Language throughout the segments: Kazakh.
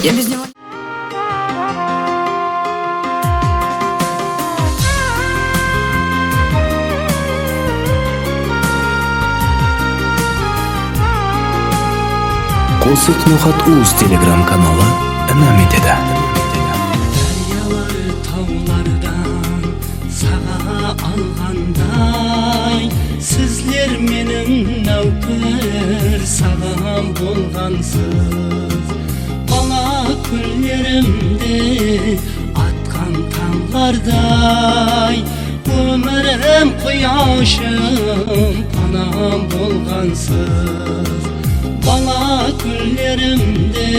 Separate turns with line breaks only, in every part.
Я без него...
Qo'siq No'xat Uz Telegram kanali Namiteda.
Daryolar tog'lardan sağa alğanday, sizler mening navkar sag'am bo'lgansız. Bala kunlarimda atgan tanglarday, ömrüm quyoshim panam bo'lgansız. Bala günlerimde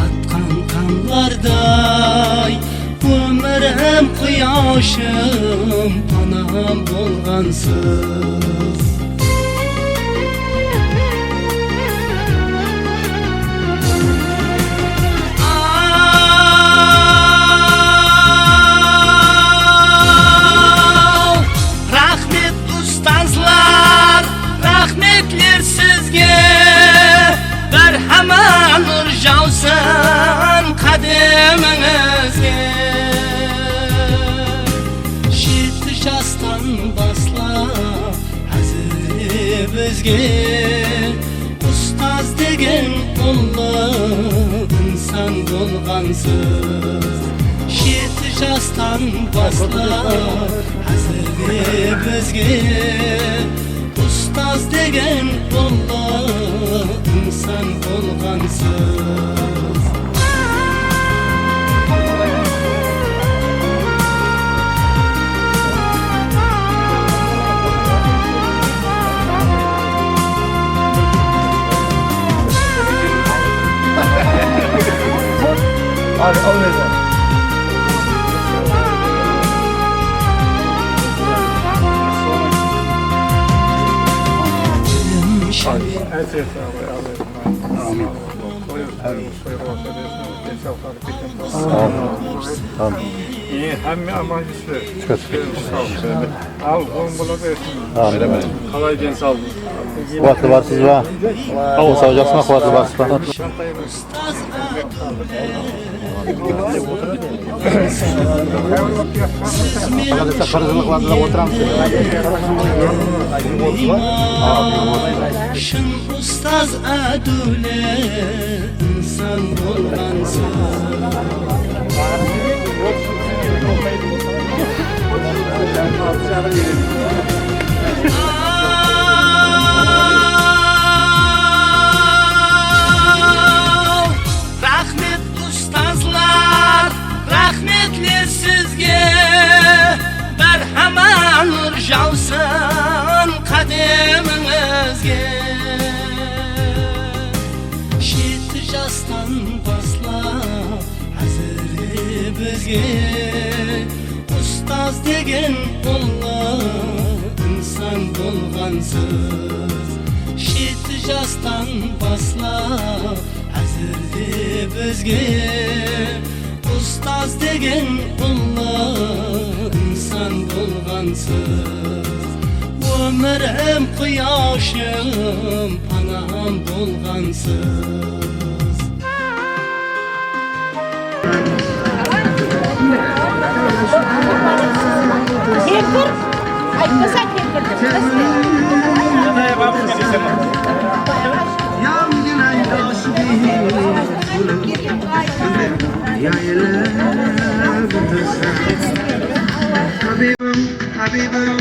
atkan kanlarday, ömrüm quyoshim panam bo'lgansız. Rahmet ustozlar, rahmetler sizge. Berhaman nur javsan qadimingizga. Shit jastan baslab hazir bizga. Ustoz degan ulug' inson bo'lgansiz. Shit jastan baslab hazir bizga. Ustoz degan ulug' inson bo'lgansız.
Hadi al neden? Hem amacısı. Al bombalı versin. Kalaycan sağ olun.
Kuvvetli varsız var. Havuz alacaksın, kuvvetli varsız var. Arkadaşlar karızılık vardı da oturan mısın?
Şun ustaz adule insan bo'lgansız. Rahmet ustozlar, rahmetler sizge. Berhaman nur javsan qadimingizga. Shit jastan baslab hazir bizga. Ustoz degan ulug' inson bo'lgansız. Shit jastan baslab hazir bizga. Ustoz degan ulug' inson bo'lgansız. Ömrüm quyoshim panam bo'lgansız.
Kempir, aytmasa kempir.
Habibim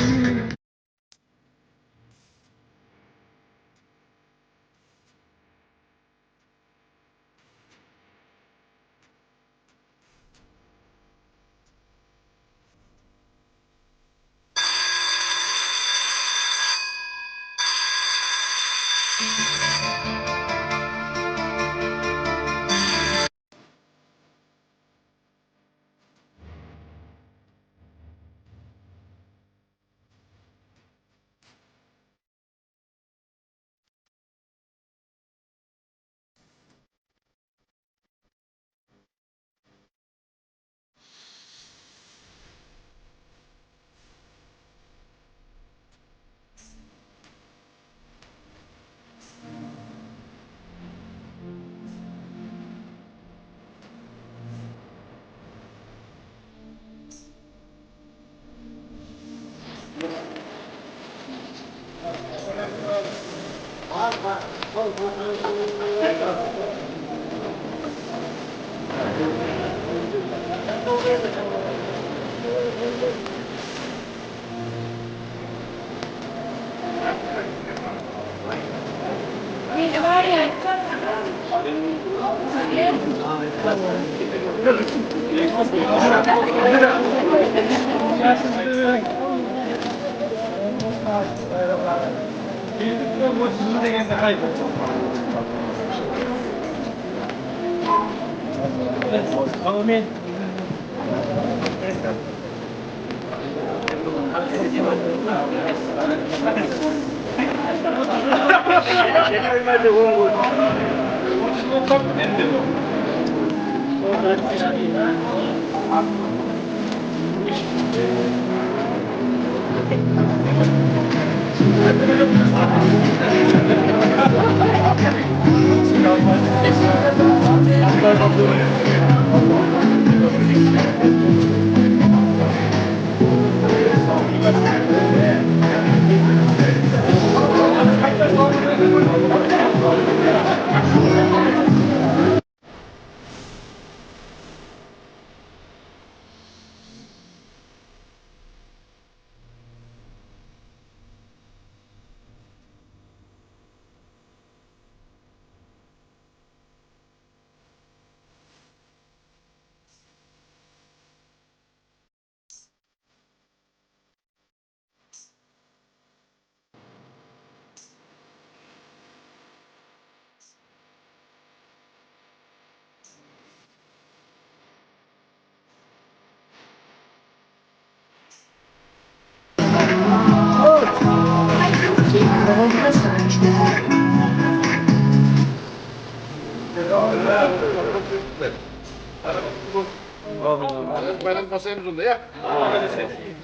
Benim masayım uzun ya.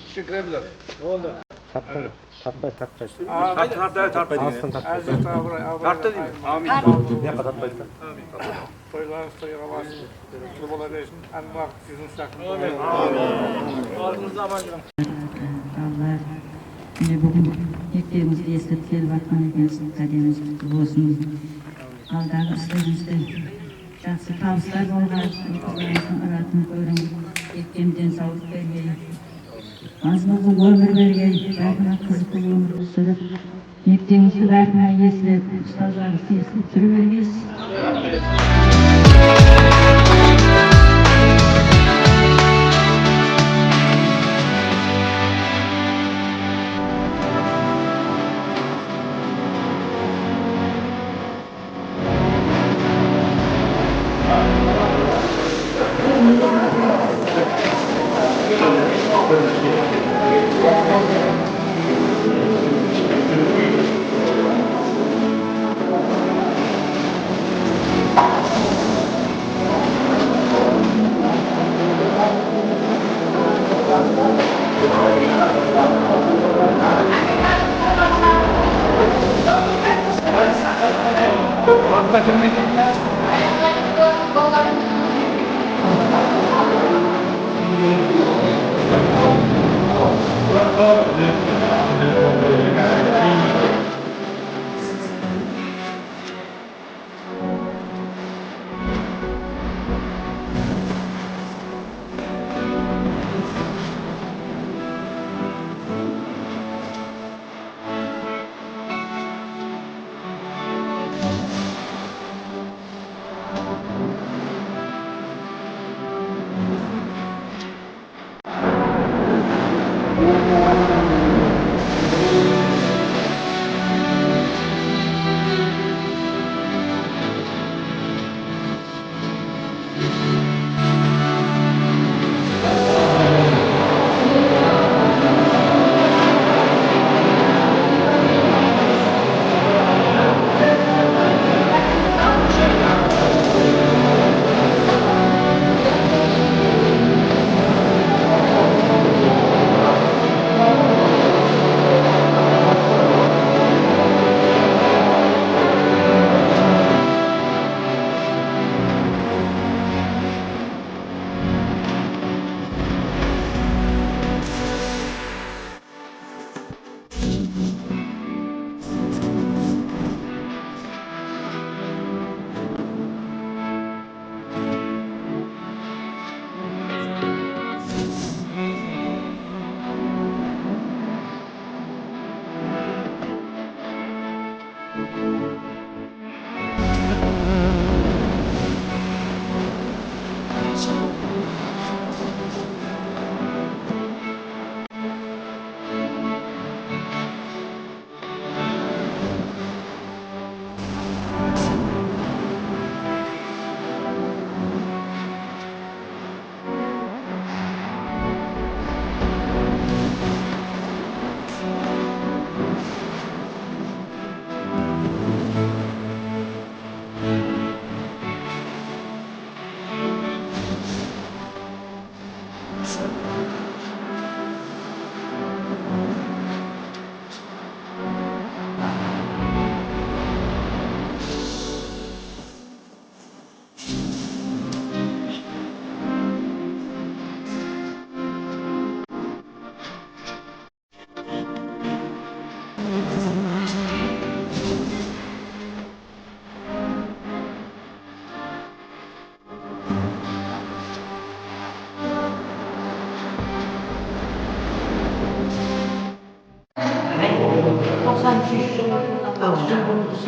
Teşekkür ederim.
Tarttı değil mi? Amin. Toylar sayıra başlıyor. Kurbalar versin. En bak yüzün sakın.
Allah bugün ekmeğimizi esirtip gelvatman ekansiz, kademiz kutlu olsun. Alдағы істеріңізде жақсы табыстар болған, қыздарыңыздың аратын көрің, ектем денсаулық бергей, азмығы өмір бергей, бәріне қызықты өмір сүріп, ектеңізді бәріне еслеп, ұстаздарыңызды еслеп жүріп бергейсіз.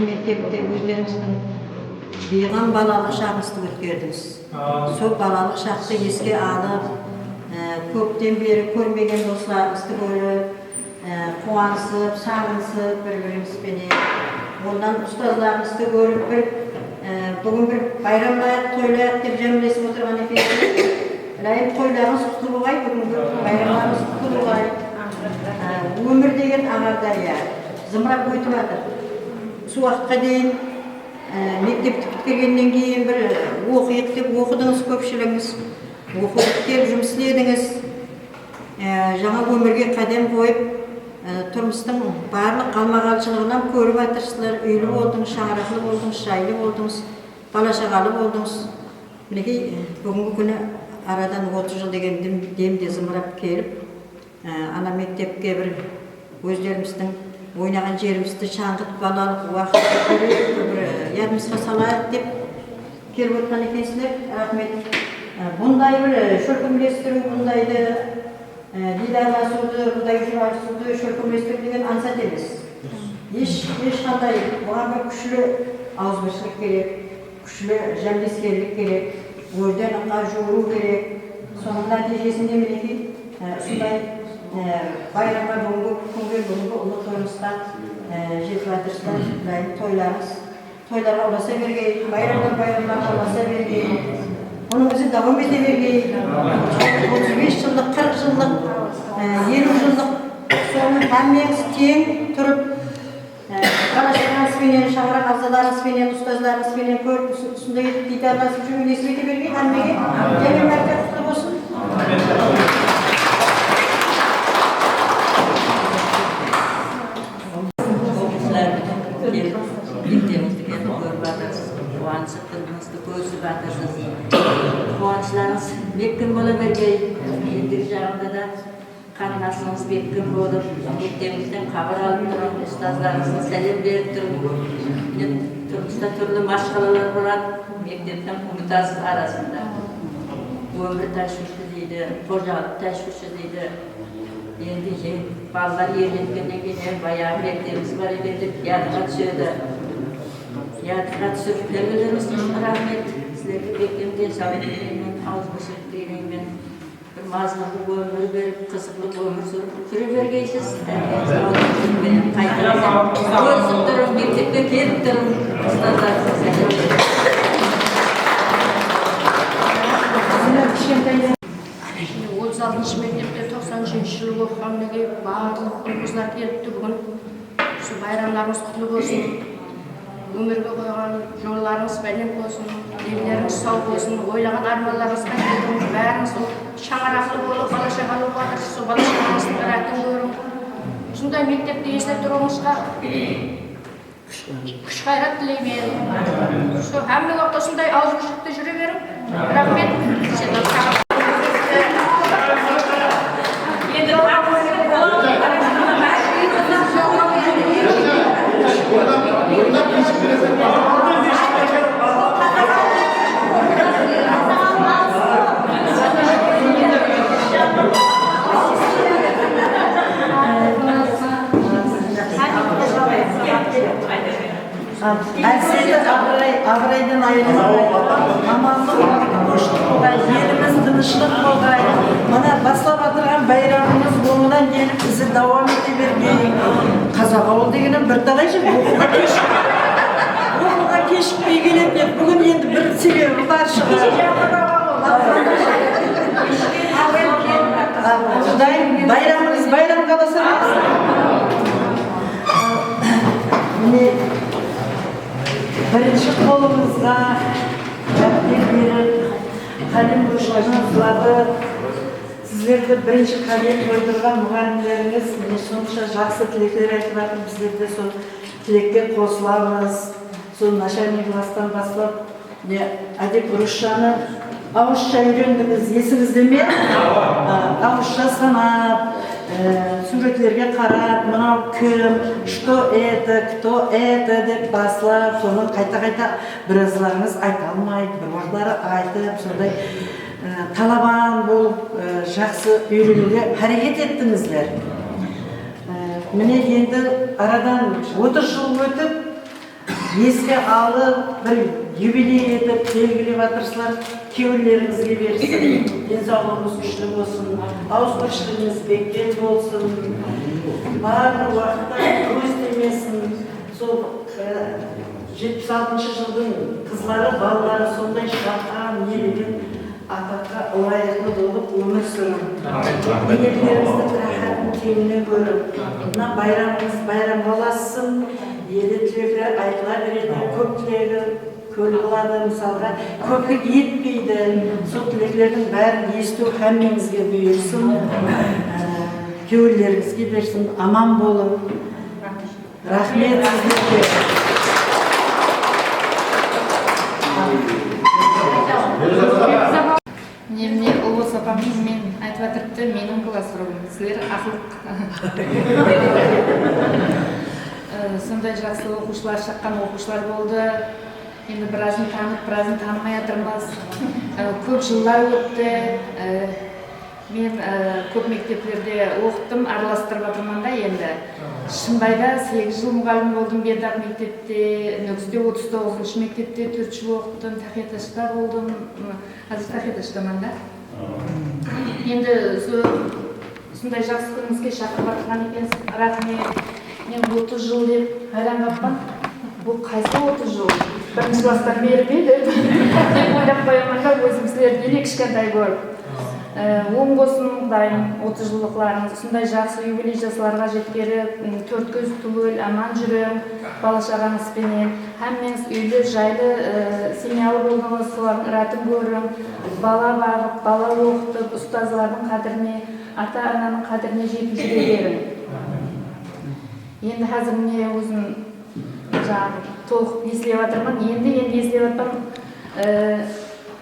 осы мектепте өздеріңіздің бейғам балалық шағыңызды өткердіңіз. Сол балалық шақты еске алып, көптен бері көрмеген достарыңызды көріп, қуанысып, сағынысып бір-бірімізбенен. Ондан ұстаздарымызды көріп, бүгін бір байрамлайық, тойлайық деп жәмілесіп отырған екенсіз. Лайым тойларыңыз құтты болғай, бүгінгі байрамlarыңыз құтты болғай. Өмір деген ағардария, зымырап өтіп жатыр. Сол уақытқа дейін мектепті біткергеннен кейін бір оқиық деп оқыдыңыз көпшілігіңіз. Оқып келіп жұмыс істедіңіз. Жаңа өмірге қадам қойып, тұрмыстың барлық қалмағалшылығынан көріп жатырсыздар. Үйлі болдыңыз, шаңырақлы болдыңыз, жайлы болдыңыз, бала-шағалы болдыңыз. Мінекей бүгінгі күні арадан 30 жыл деген демде зымырап келіп, ана мектепке бір өздеріміздің ойнаған жерімізді шаңғыт балалық уақытты көріп, бір ядымызға салайық деп келіп отқан екенсіздер. Рахмет. Бұндай бір шөлкімлестіру, бұндайды дидарласуды, бұндай жүрасуды шөлкімлестіру деген ансат емес. Ешқандай бұған бір күшлі ауызбіршілік керек, күшлі жәмдескерлік керек, өрден ыңға жуыру керек. Соның нәтижесінде мінекей сондай байрамға бүгінгі ұлы тойымызға жетіп жатырсыздар. Тойларға ұласа бергей, байрамға ұласа бергей. Оның өзі давам ете бергей. 35 жылдық, 40 жылдық, 50 жылдық соның әммеңіз тең тұрып, қала-шағаңызбенен, шаңырақ ағзаларыңызбенен, ұстаздарыңызбенен көріп, ұсындай дидарласып жүрмелесіп ете бергей. Әммеге және мәрте құтты болсын.
Қуанышlarınız беккін бола бергей. Ендігі жағында да қарынасыңыз беккін болып, мектебімізден хабар алып тұрып, ұстаздарыңызға сәлем беріп тұрып, тұрмыста түрлі машғалалар болады, мектептен ұмытасыз арасында. Өмір тәшвіші дейді, қожалық тәшвіші дейді. Енді балалар ерлеткеннен кейін баяғы мектебіміз бар екен деп ядыға түседі. Ядыға түсіп келгендеріңіз үшін рахмет. Сіздерге бекем денсаулықпенен, ауызбіршілік тілеймін. Бір мазмұнды өмір беріп, қызықты өмір сүре бергейсіз. Ауызбіршілікпенен қайтарып, көрісіп тұрып, мектепке келіп тұрып, ұстаздарыңызға сәлем беріп.
36 мектепте 90 жылы оқығаннан барлық ұл-қыздар келіпті бүгін. Осы байрамдарыңыз құтлы болсын. Өмірге қойған жолдарыңыз бәлем болсын, денелеріңіз сау болсын, ойлаған армандарыңызға жетіңіз, бәріңіз шаңырақлы болып, бала-шағалы болатырсыз, сол бала-шағаңыздың рәтін көрің. Осындай мектепте естіп тұруыңызға күш қайрат тілеймін. Әмме уақытта осындай ауызбіршілікте жүре берің. Рахмет.
Әлсейді абырайдан айырмай, амандық болғай, еліміз тыныштық болғай. Мына бастап отырған байрамымыз оңынан келіп, бізді давам ете бергей. Қазақ ауыл дегенім бір тағай жер, оқуға кешікпей келеді. Бүгін енді бір себебі бар шығар. Байрамымыз байрам қаласа бірінші қолымызға дәптер беріп, қалем қойғаныңызларды, сіздерді бірінші қалем қойдырған мұғалімдеріңіз сонша жақсы тілектер айтып жатыр, біздер де сол тілекке қосыламыз. Сол начальный класстан бастап, әдеп орысшаны ауызша үйрендіңіз, есіңізде ме? Ауызша санап, суретлерге қарап, мынау кім, что это, кто это деп басылап, соны қайта-қайта біразларыңыз айта алмайды, бір уақытлары айтып, сондай талабан болып, жақсы үйренуге әрекет еттіңіздер. Міне енді арадан 30 жыл өтіп, еске алып, бір юбилей етіп, белгілеп жатырсыздар, күйеулеріңізге берсін, денсаулығыңыз күшті болсын, ауызбіршілігіңіз бекем болсын, барлық уақытта көз тимесін. Сол 76 жылдың қызлары, балалары сондай шаққан, елеген атаққа лайықты болып өмір сүрін. Енелеріңіздің рахатын кеңінен көріп, мына байрамыңыз байрам боласын, елі тілегі айтыла береді, көп тілегі көл болады, мысалға, көптік етпейді. Сол тілектердің бәрін есту әммеңізге бұйырсын, күйеулеріңізге берсін, аман болын. Рахмет сіздерге.
Мен ұлыс апамыз мен айтып атырыпты, менің класс ұрығым. Сіздер ақылық. Сондай жақсы оқушылар, шаққан оқушылар болды. Енді біразын танып, біразын танымай атырмыз. Көп жылдар өтті. Мен көп мектеплерде оқыттым, араластырып атырман да енді. Шынбайда 8 жыл мұғалім болдым, Бедап мектепте, Нөксте 39-шы мектепте 4 жыл оқыттым, Тахеташта болдым, қазір Тахеташтаман да. Енді сондай жақсы күнімізге шақырып атырған екенсіз, рахмет. Мен 30 жыл деп хайран қаппан. Бұл қайсы 30 жыл? Бірінші класстан бері ме деп ойлап қоямын да, өзім сіздерді еле кішкентай көріп. Оң болсын Құдайым 30 жылдықларыңыз, сондай жақсы юбилей жасыларға жеткері, 4 көз түгел, аман жүрем, бала шағаңызбенен. Әммеңіз үйлі жайлы семьялы болдыңыз, солардың ратын көрім, бала бағып, бала оқытып, ұстазлардың қадіріне, ата-ананың қадіріне жетіп жүре берің. Енді қазір міне өзім толық еслеп жатырмын, енді еслеп жатырмын.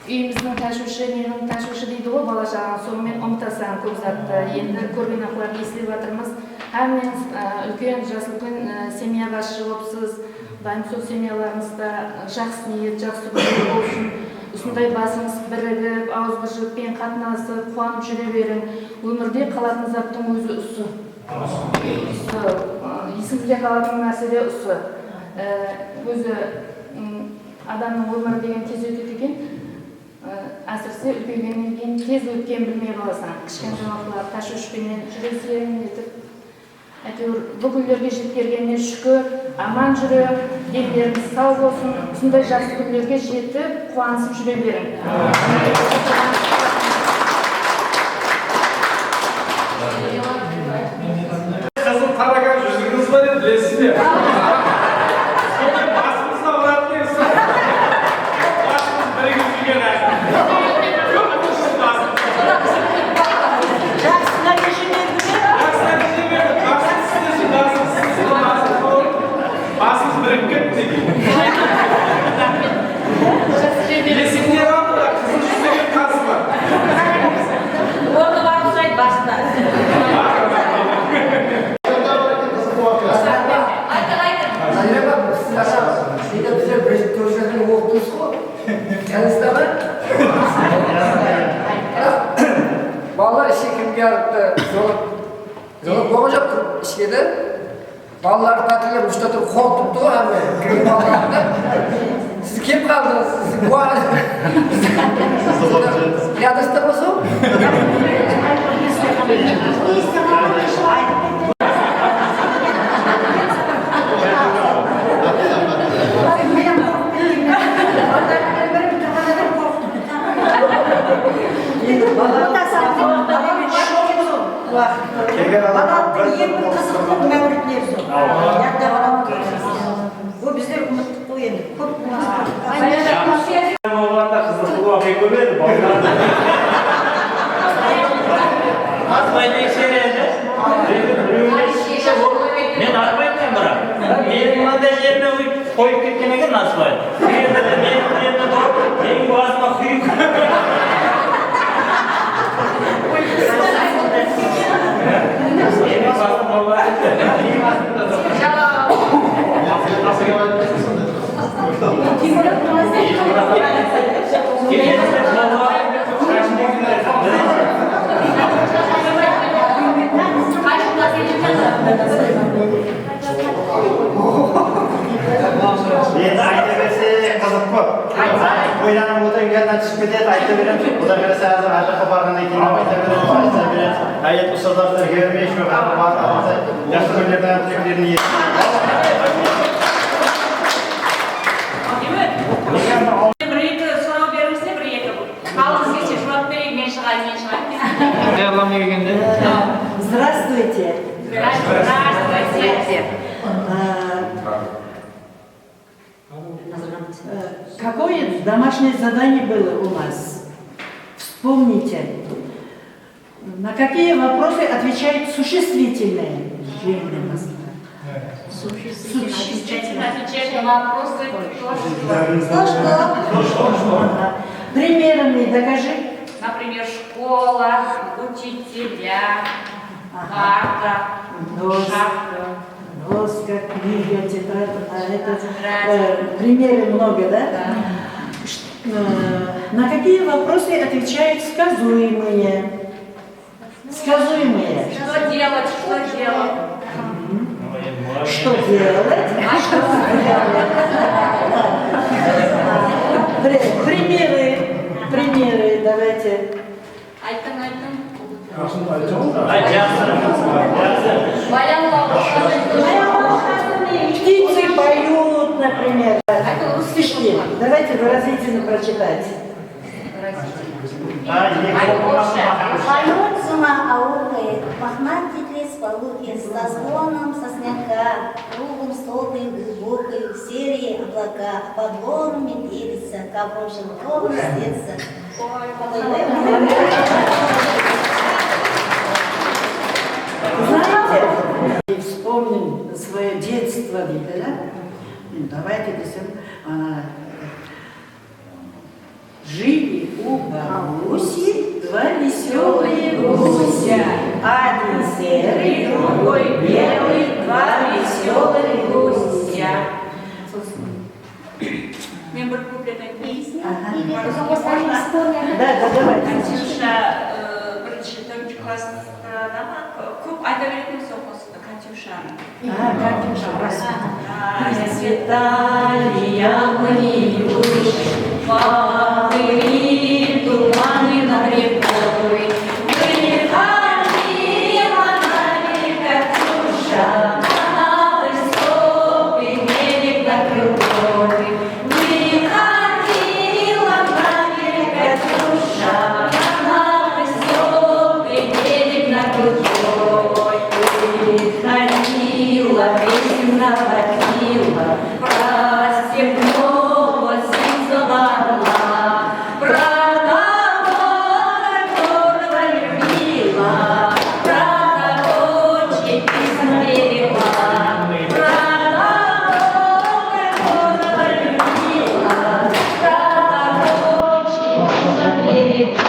Үйіміздің тәшуші, менің тәшуші дейді ғой, бала шағаң, сонымен ұмытасаң көп затты. Енді көрген ақыларды еслеп жатырмыз. Әмеңіз үлкен, жас үлкен семья басшы болыпсыз. Дайым сол семьяларыңызда жақсы ниет, жақсы көрі болсын. Осындай басыңыз бірігіп, ауызбіршілікпен қатынасып, қуанып жүре берің. Өмірде қалатын заттың өзі ұсы. Есіңізде қалатын нәрседе ұсы. Өзі адамның өмірі деген тез өтеді екен. Әсіресе үлкейгеннен кейін тез өткен білмей қаласың. Кішкен жаңалықтар тәшвишпенен жүресің етіп. Әйтеуір бұл күндерге жеткергеніне шүкір, аман жүріп, денлеріңіз сау болсын, сондай жақсы күндерге жетіп, қуанысып жүре берің.
Қызыл қараға жүзіңіз бар еді, білесіз бе? Басымызға ұратын есі. Басымыз бірігіп жүрген әр.
Жақсына кешемеді ме?
Жақсына кешемеді. Басымыз сіздесі, басымыз сіздесі, басымыз болып. Басымыз бірігіп кетті деген. Есімдер алды да қызыл жүздеген қасы бар.
Оны барып сұрайды басында.
Балалар işe kimge alıptı, boğacak işkede. Ballar tatile müştatır kol tuttu ama köyün ballarında. Siz kim kaldınız? Siz bu arada. Yadırsta mısın?
Балалықтың ең бір қызықты мәуірлер сол. Ятта балалық. Бұл біздер ұмыттық қой енді. Көп
Оғанда қызықты оқи көмеді, балаларды.
Атбайды ексереді. Мен атбайдым бірақ. Менің мынандай жеріне қойып кеткен екен атбайды. Менің жеріне тұрып, менің басыма құйып. Менің басым болмайды. yerden çıkıp gidiyor, ayta verem. Bu da böyle sağdan aşağı kaparken de kendine ayta verem, ayta verem. Ayet ustalar görmeye şu an var. Yaşlı günlerden tepkilerini yiyor.
Здравствуйте.
Здравствуйте.
Какое домашнее задание было у нас? Вспомните. На какие вопросы отвечают существительные?
Существительно отвечать на вопросы.
Что? Примерами докажи.
Например, школа, учителя, карта,
Доска, книга, тетрадь. Примеры много, да? На какие вопросы отвечают сказуемые? Сказуемые.
Что делать, что делать?
Что делать? Примеры, давайте.
Айтын.
Птицы поют, например. Стишки. Давайте выразительно прочитать.
Полет с ума аукает, мохнатый лес полухи, со звоном сосняка, кругом столбы глубокой, в серии облака, под гору метелица, ковром шелковым стеться.
Знаете, вспомним свое детство, да? Давайте жили у бабуси два веселые гуся. Один серый, другой белый, два веселых гуся.
Мен бір куплет айтайын.
Да, давайте.
Катюша бірінші төртінші класстада ма? Көп айта беретін сол Катюшаны.
Катюша,
Расцветали яблони южи, плыли туманы над рекой. Выходила на берег Катюша, на высокий берег над рекой. Выходила на берег Катюша, на высокий берег над рекой. Выходила, песню наводила, про степного сизого орла, про того, которого любила, про того, чьи письма берегла, про того, которого любила, про того, чьи письма берегла.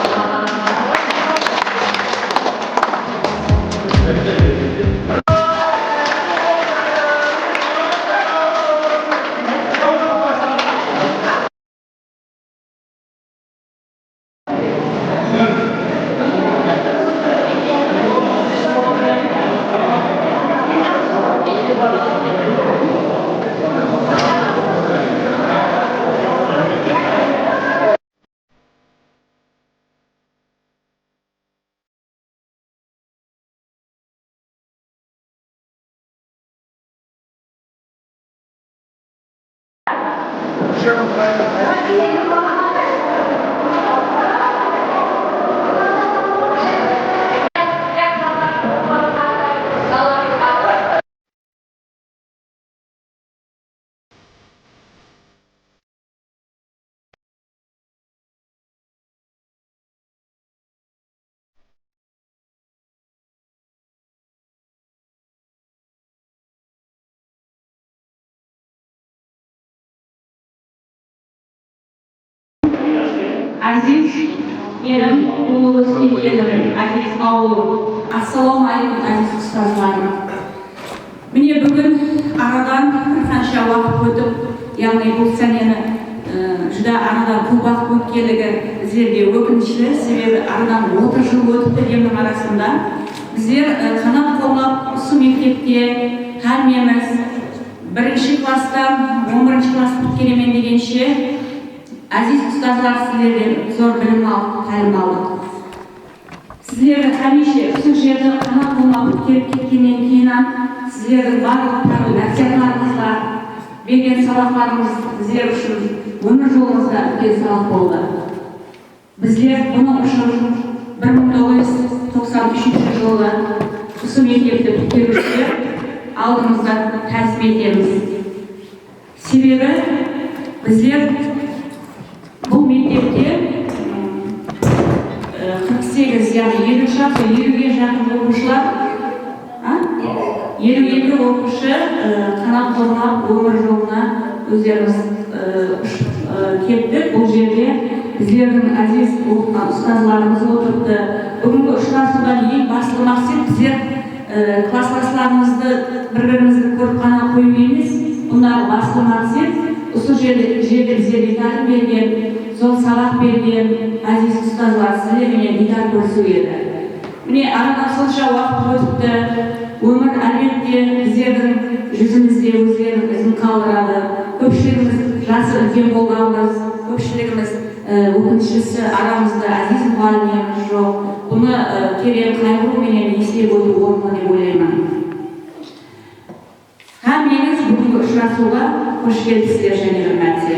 Aziz yerim, ulug' yerim, aziz oğul. Assalomu alaykum aziz ustozlarim. Mine bugun aradan bir qancha vaqt o'tib, ya'ni bu sanani juda aradan ko'p vaqt o'tib keligi bizlarga o'kinchli, sababi aradan 30 yil o'tibdi yilning arasida. Bizlar qanot qo'llab shu maktabga hammamiz 1-klassdan 11-klass bitkelaman degancha Aziz ustozlar, sizlerden zor bilim aldık, ta'lim aldık. Sizlerden hamisha o'sha yerda qanot bo'lib kelib ketgandan keyin ham sizlarning barliq nasihatlaringizga bergan saboqlaringiz bizlar uchun umr yo'limizda ulkan saboq bo'ldi. Bizlar buni uchun 1993 yili Usul mektebida bitiruvchi oldimizda ta'sib etamiz. Sebebi bizlar bu mektebga 48, yani 7 şahs ve 20'ye yakın okuşlar, 22 okuşu kanat olmak, ömür yoluna özlerimiz kettik. Bu yerde bizlerin aziz ustazlarımız oturdu. Bugünkü uçurasından en başlı maksat bizler klaslaslarımızda birbirimizni ko'rib qana qo'ymaymiz. Bunlar başlı maksat usul yerda bizlarga ta'lim bergan, zo'r saboq bergan aziz ustozlar sizlar bilan diydor ko'rishib edi. Mine aradan shuncha vaqt o'tibdi. Umr albatta bizlarning yuzimizga o'zgarib izn qoldiradi. Ko'pchiligimiz jasi ulkan bo'lganmiz, ko'pchiligimiz o'qinishlisi aramizda aziz muallimlarimiz yo'q. Buni kerak qayg'u bilan eslab o'tib o'rni deb o'ylayman. Hammangiz bugungi uchrashuvga xush kelibsizlar, shunday hurmatli.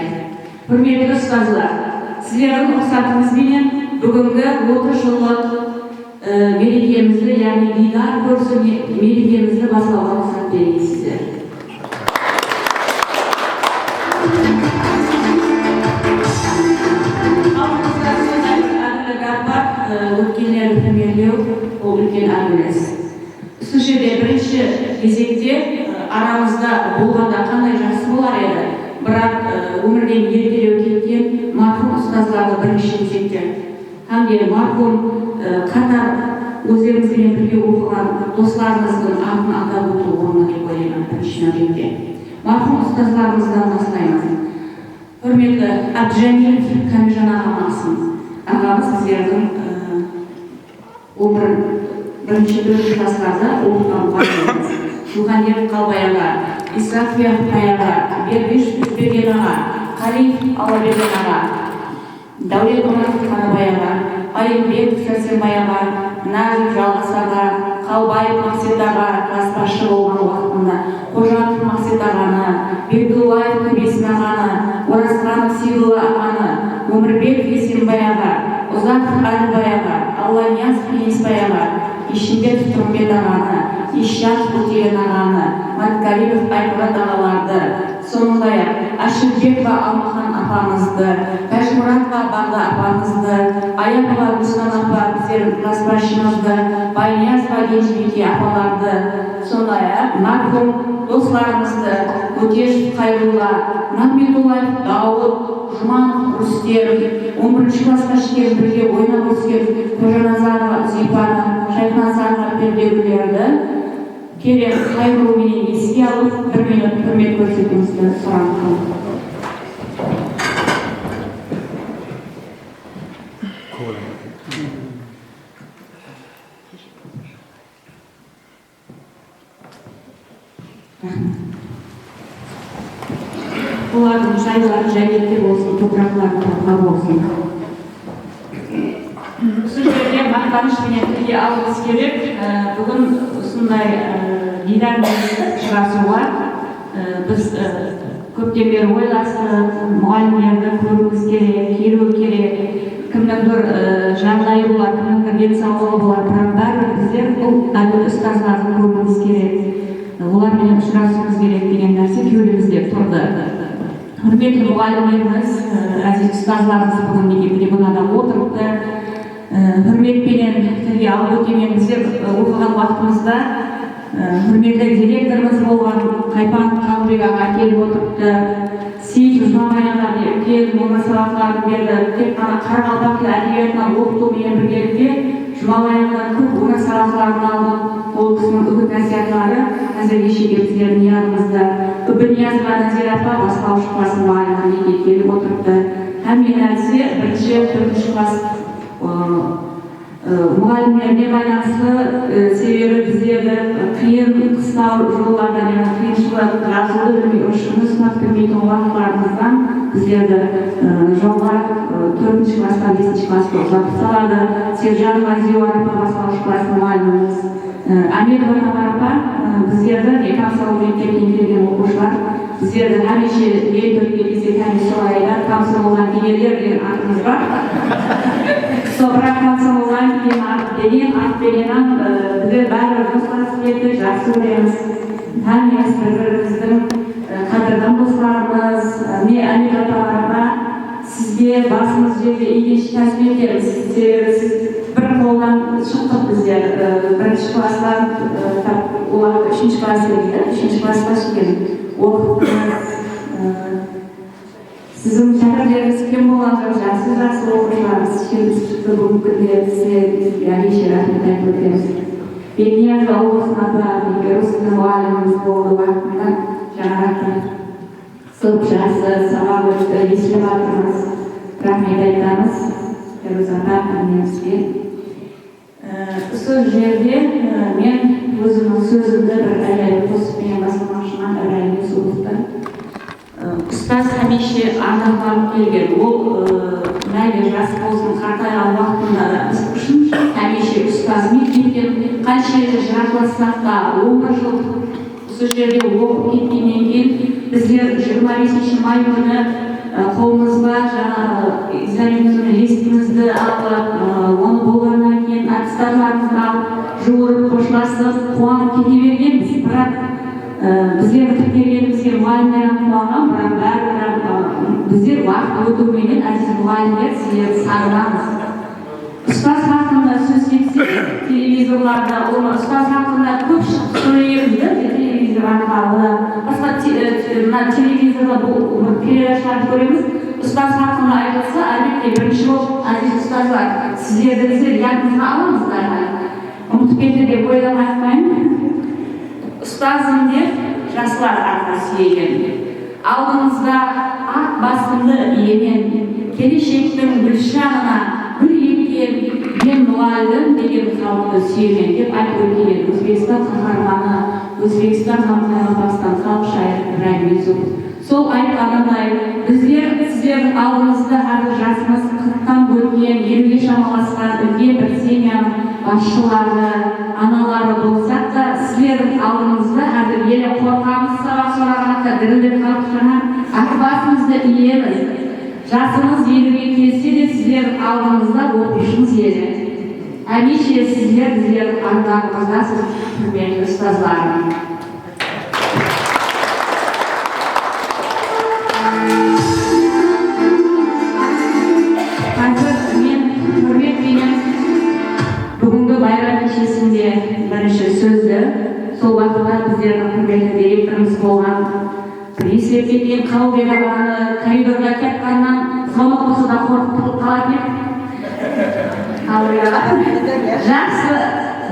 Hurmatli ustozlar, sizlarning ruxsatingiz bilan bugungi 30 yillik merikamizni, ya'ni diydor ko'rsin merikamizni boshlashga ruxsat bering sizlar. O'tganlar premierliyor, o ulkan armiz. Shu yerda birinchi bezakda aramizda bo'lganda qanday yaxshi bo'lar edi. Biroq umrdan ertalab ketgan marhum ustozlarni birinchi bezakda hamda marhum qator o'zimiz bilan birga o'qigan do'stlarimizning adini atab o'tib o'rni deb o'ylayman birinchi navbatda. Marhum ustozlarimizdan boshlaymiz. Hurmatli Abdujamilov Kamijon og'amiz. Ağamız bizlerden umr birinchi klaslarda o'qigan bolalarimiz. Muhandib Qalbayaga, Isrof Yaxpayaga, Berbish Uzbegenaga, Qalif Alabegenaga, Davlet Umarov Qarabayaga, Ayımbek Sasimbayaga, Nazim Жалғасаға, Қалбаев Мақседаға класбашы болған уақытында, Қожанов Мақседағаны, Бекдуллаев Көбесін ағаны, Оразханов Сейдулла ағаны, Өмірбек Есенбаяға, Ұзақов Әлбаяға, Алланиязов Енесбаяға, Ишімбетов Тұрымбет ағаны, Ишжанов Өтеген ағаны, Маткалимов Аймұрат ағаларды, сондай-ақ Ашырбекова Алмахан апамызды, Тәжмұратова Бағда апамызды, Аякова Гүлсхан апа біздердің класбашымызды, Байниязова Генжбеке апаларды, сондай-ақ мархум достарымызды, Өтешев Қайрулла, Нағметуллаев Дауыт, Жұманов Рүстем, 11-ші класқа шыққан бірге ойнап өскен Қожаназарова Зипана, Шайхназарова пердегілерді керек қайғыру менен еске алып, 1 минут құрмет көрсетуіңізді сұрамын. Олардың жайлары жәннетте болсын, топырақтары топқа болсын. Сол жерде мақтаныш менен тілге алғымыз керек. Бүгін осындай дидар ұшырасуға біз көптен бері ойластық, мұғалімдерді көруіміз керек, келу керек. Кімнің бір жағдайы болар, кімнің бір денсаулығы болар, бірақ бәрібір біздер бұл әділ ұстаздарды көруіміз керек. Олармен ұшырасуымыз керек деген нәрсе кеудемізде тұрды. Hürmetli muallimlerimiz, aziz ustazlarımız bugün tribunada oturuptu. Hürmetpenen tilge alып өтемен біздер оқыған уақытымызда hürmetli директорымыз болған Қайпан Қалбек аға келіп отырыпты. Сейіт Жұмабай аға келіп өмір сабақтарын берді. Тек қана Қарақалпақ тілі әдебиетінен оқытумен біргелікте Жұмабай ағадан көп өмір сабақтарын алдым. Ол кісінің үгіт насихаттары қазір кешеге біздердің янымызда. Үбіниязова Назира апа бастауыш класс мұғалімі келіп отырыпты. Һәм мен әлсе 1-4 класс мұғалімдеріне байланысты себебі біздерді қиын қыстау жолдарда қиыншылық жазуды білмей ұшыны сынап білмейтін уақытларымыздан біздерді жолға 4-ші класстан 5-ші классқа ұзатып салады. Сержан Лазиева апа бастауыш класс мұғаліміміз, Амедова Тамара апа біздерді Тамсал мектебінен келген оқушылар біздерді hamisha ел төртке келсе комиссияларда Тамсалдан келерлер деген атымыз бар. Sonra Tamsaldan деген атпенен біздер бәрі достасып кетті, жақсы көреміз, танымыз бір-біріміздің қадірдің достарымыз. Мен Амедова Тамара апа сізге басымыз жерде екінші тәсіп етеміз. Сіз бір қолдан шықтық біздер, 1-ші класстан, олар 3-ші класс еді, 3-ші классқа шыққан оқытыңыз. Сіздің шәкірттеріңіз кім болған жоқ, жақсы оқушыларымыз шешіміз шықты бүгінгі күнде сізге әлейше рахмет айтып өтеміз. Бекнияз облысына да русский мұғаліміміз болды уақытында жаңарақта. Көп жақсы сабақ өтті, естіліп жатырмыз, рахмет айтамыз. Сол жерде мен өзімнің сөзімді бір әлі қосып мен бастамашыма бір әлі сөйлестім. Ұстаз hamisha ардақталып келген. Ол мәлі жас болсын қартайған уақытында да біз үшін hamisha ұстаз мектептен қанша жырақлассақ та 10 жыл осы жерде оқып кеткеннен кейін біздер 25 май күні қолымызға жаңағы экзаменіміздің листімізді алып, оны болғаннан кейін аттестаттарымызды алып, жуырып қоштасып, қуанып кете бергенбіз. Бірақ біздер бітіп келгенімізге мұғалімдер қуанған, бірақ бәрі біздер уақыт өтуменен әзіз мұғалімдер сіздерді сағынамыз. Ұстаз хақында сөз кетсе, телевизорларда ұстаз хақында көп сөйлейміз, телевизор арқылы, басқа телевизорда бұл передачаларды көреміз. Ұстаз хақында айтылса, әлбетте бірінші болып әзіз ұстаздар, сіздерді біздер ятымызға аламыздар. Ұмытып кетті деп ойламаймын. Ұстазым деп жасылар арқа сүйеген. Алдыңызда ақ басымды иемен, келешектің гүлшанына гүл еккен мен мұғалім деген халықты сүйемін деп айтып өткен Өзбекстан қаһарманы, Өзбекстан Қазақстан халық шайыры Ибраһим Юсупов. Сол айтқанындай біздер сіздердің алдыңызда қазір жасымыз 40-тан өткен, 50-ге шамаласқан үлкен бір семьяның басшылары, аналары болсақ та, сіздердің алдыңызда қазір елі қорқамыз, сабақ сұрағанда дірілдеп қалып тұрған ақ басымызды иеміз. Жасымыз 50-ге келсе де сіздердің алдыңызда оқушымыз еді. Hamisha sizler bizlerдің ардағымыздасыз, құрметті ұстаздарым. Қазір мен құрметпенен бүгінгі байрам кешесінде бірінші сөзді сол уақытта біздердің құрметті директорымыз болған есеп кеткен Қалыбек ағаны коридорға кетқаннан звонок болса да қорқып қала кетті. Жақсы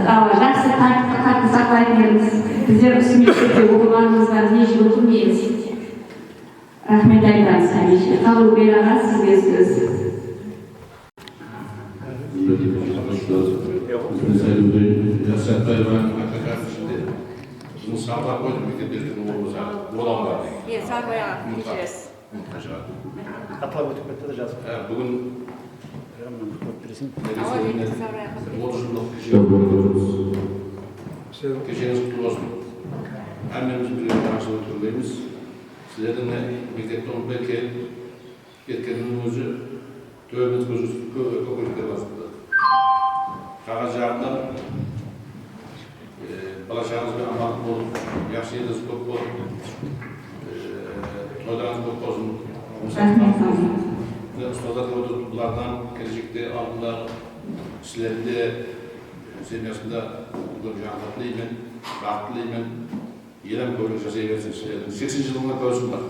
тәртіпті сақтайтынымыз, біздер үстімекте оқығанымыздан еш өкінбейміз. Рахмет айтамыз hamisha. Қалыбек аға, сізге сөз.
Бүгін кешеңіз құтты болсын. Әмеміз бірге жақсылық түрлейміз. Сіздердің мектепті ұмытпай кеткенінің өзі төбеміз көкөліктер басында. Қағаз жағынан бала шағаңызбен амандық болып, жақсы еліңіз көп болып, тойдарыңыз көп болсын. Ұстаздардың отырғылардан келешекте алдында сіздерде семьясында көп жағдайлар тілеймін, бақыт тілеймін, елім көбірек жасай берсін сіздердің 80 жылыңа көзім бар.